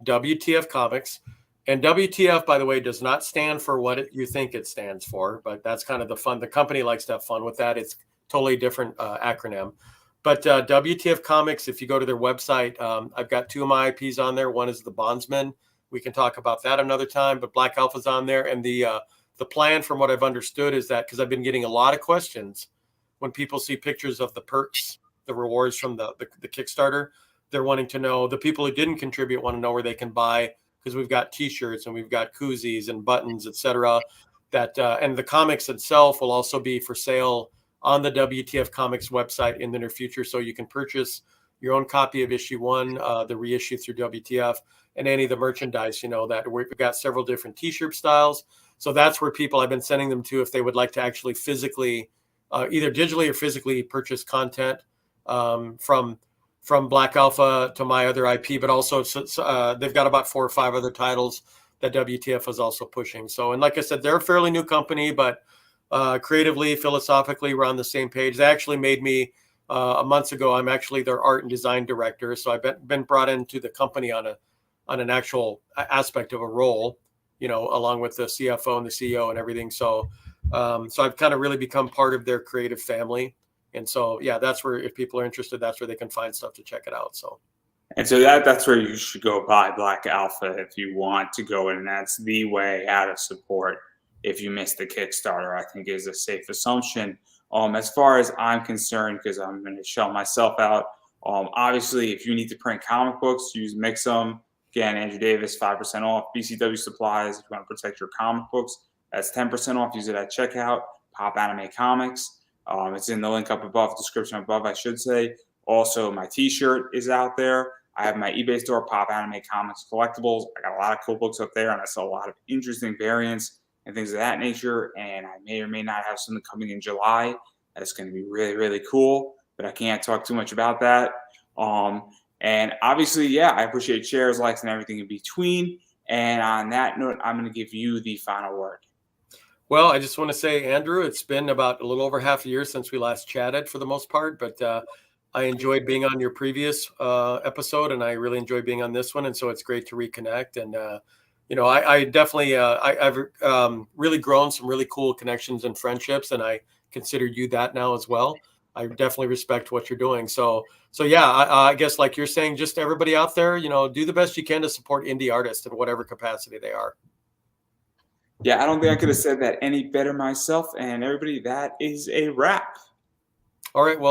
WTF Comics. And WTF, by the way, does not stand for what you think it stands for, but that's kind of the fun. The company likes to have fun with that. It's totally different acronym. But WTF Comics, if you go to their website, I've got 2 of my IPs on there. One is The Bondsman. We can talk about that another time, but Black Alpha's on there. And the plan, from what I've understood, is that because I've been getting a lot of questions when people see pictures of the perks, the rewards from the Kickstarter, they're wanting to know, the people who didn't contribute want to know where they can buy, because we've got T-shirts and we've got koozies and buttons, etc. That and the comics itself will also be for sale on the WTF Comics website in the near future, so you can purchase your own copy of issue 1, the reissue through WTF, and any of the merchandise, you know, that we've got several different t-shirt styles. So that's where people, I've been sending them to if they would like to actually physically, either digitally or physically purchase content from Black Alpha to my other IP, but also they've got about 4 or 5 other titles that WTF is also pushing. So, and like I said, they're a fairly new company, but creatively, philosophically, we're on the same page. They actually made me a month ago. I'm actually their art and design director. So I've been brought into the company on an actual aspect of a role, you know, along with the CFO and the CEO and everything. So, so I've kind of really become part of their creative family. And so, yeah, that's where, if people are interested, that's where they can find stuff to check it out. So. And so that's where you should go buy Black Alpha if you want to go in. And that's the way out of support if you miss the Kickstarter, I think is a safe assumption. As far as I'm concerned, because I'm going to shell myself out, obviously, if you need to print comic books, use Mixum. Again, Andrew Davis, 5% off. BCW Supplies, if you want to protect your comic books, that's 10% off. Use it at checkout. Pop Anime Comics. It's in the link up above, description above, I should say. Also, my t-shirt is out there. I have my eBay store, Pop Anime Comics Collectibles. I got a lot of cool books up there, and I saw a lot of interesting variants and things of that nature. And I may or may not have something coming in July that's going to be really, really cool, but I can't talk too much about that. And obviously, yeah, I appreciate shares, likes, and everything in between. And on that note, I'm going to give you the final word. Well, I just want to say, Andrew, it's been about a little over half a year since we last chatted for the most part, but I enjoyed being on your previous episode, and I really enjoyed being on this one. And so it's great to reconnect. And, you know, I definitely, I've really grown some really cool connections and friendships, and I consider you that now as well. I definitely respect what you're doing. So yeah, I guess like you're saying, just everybody out there, you know, do the best you can to support indie artists in whatever capacity they are. Yeah, I don't think I could have said that any better myself. And everybody, that is a wrap. All right. Well,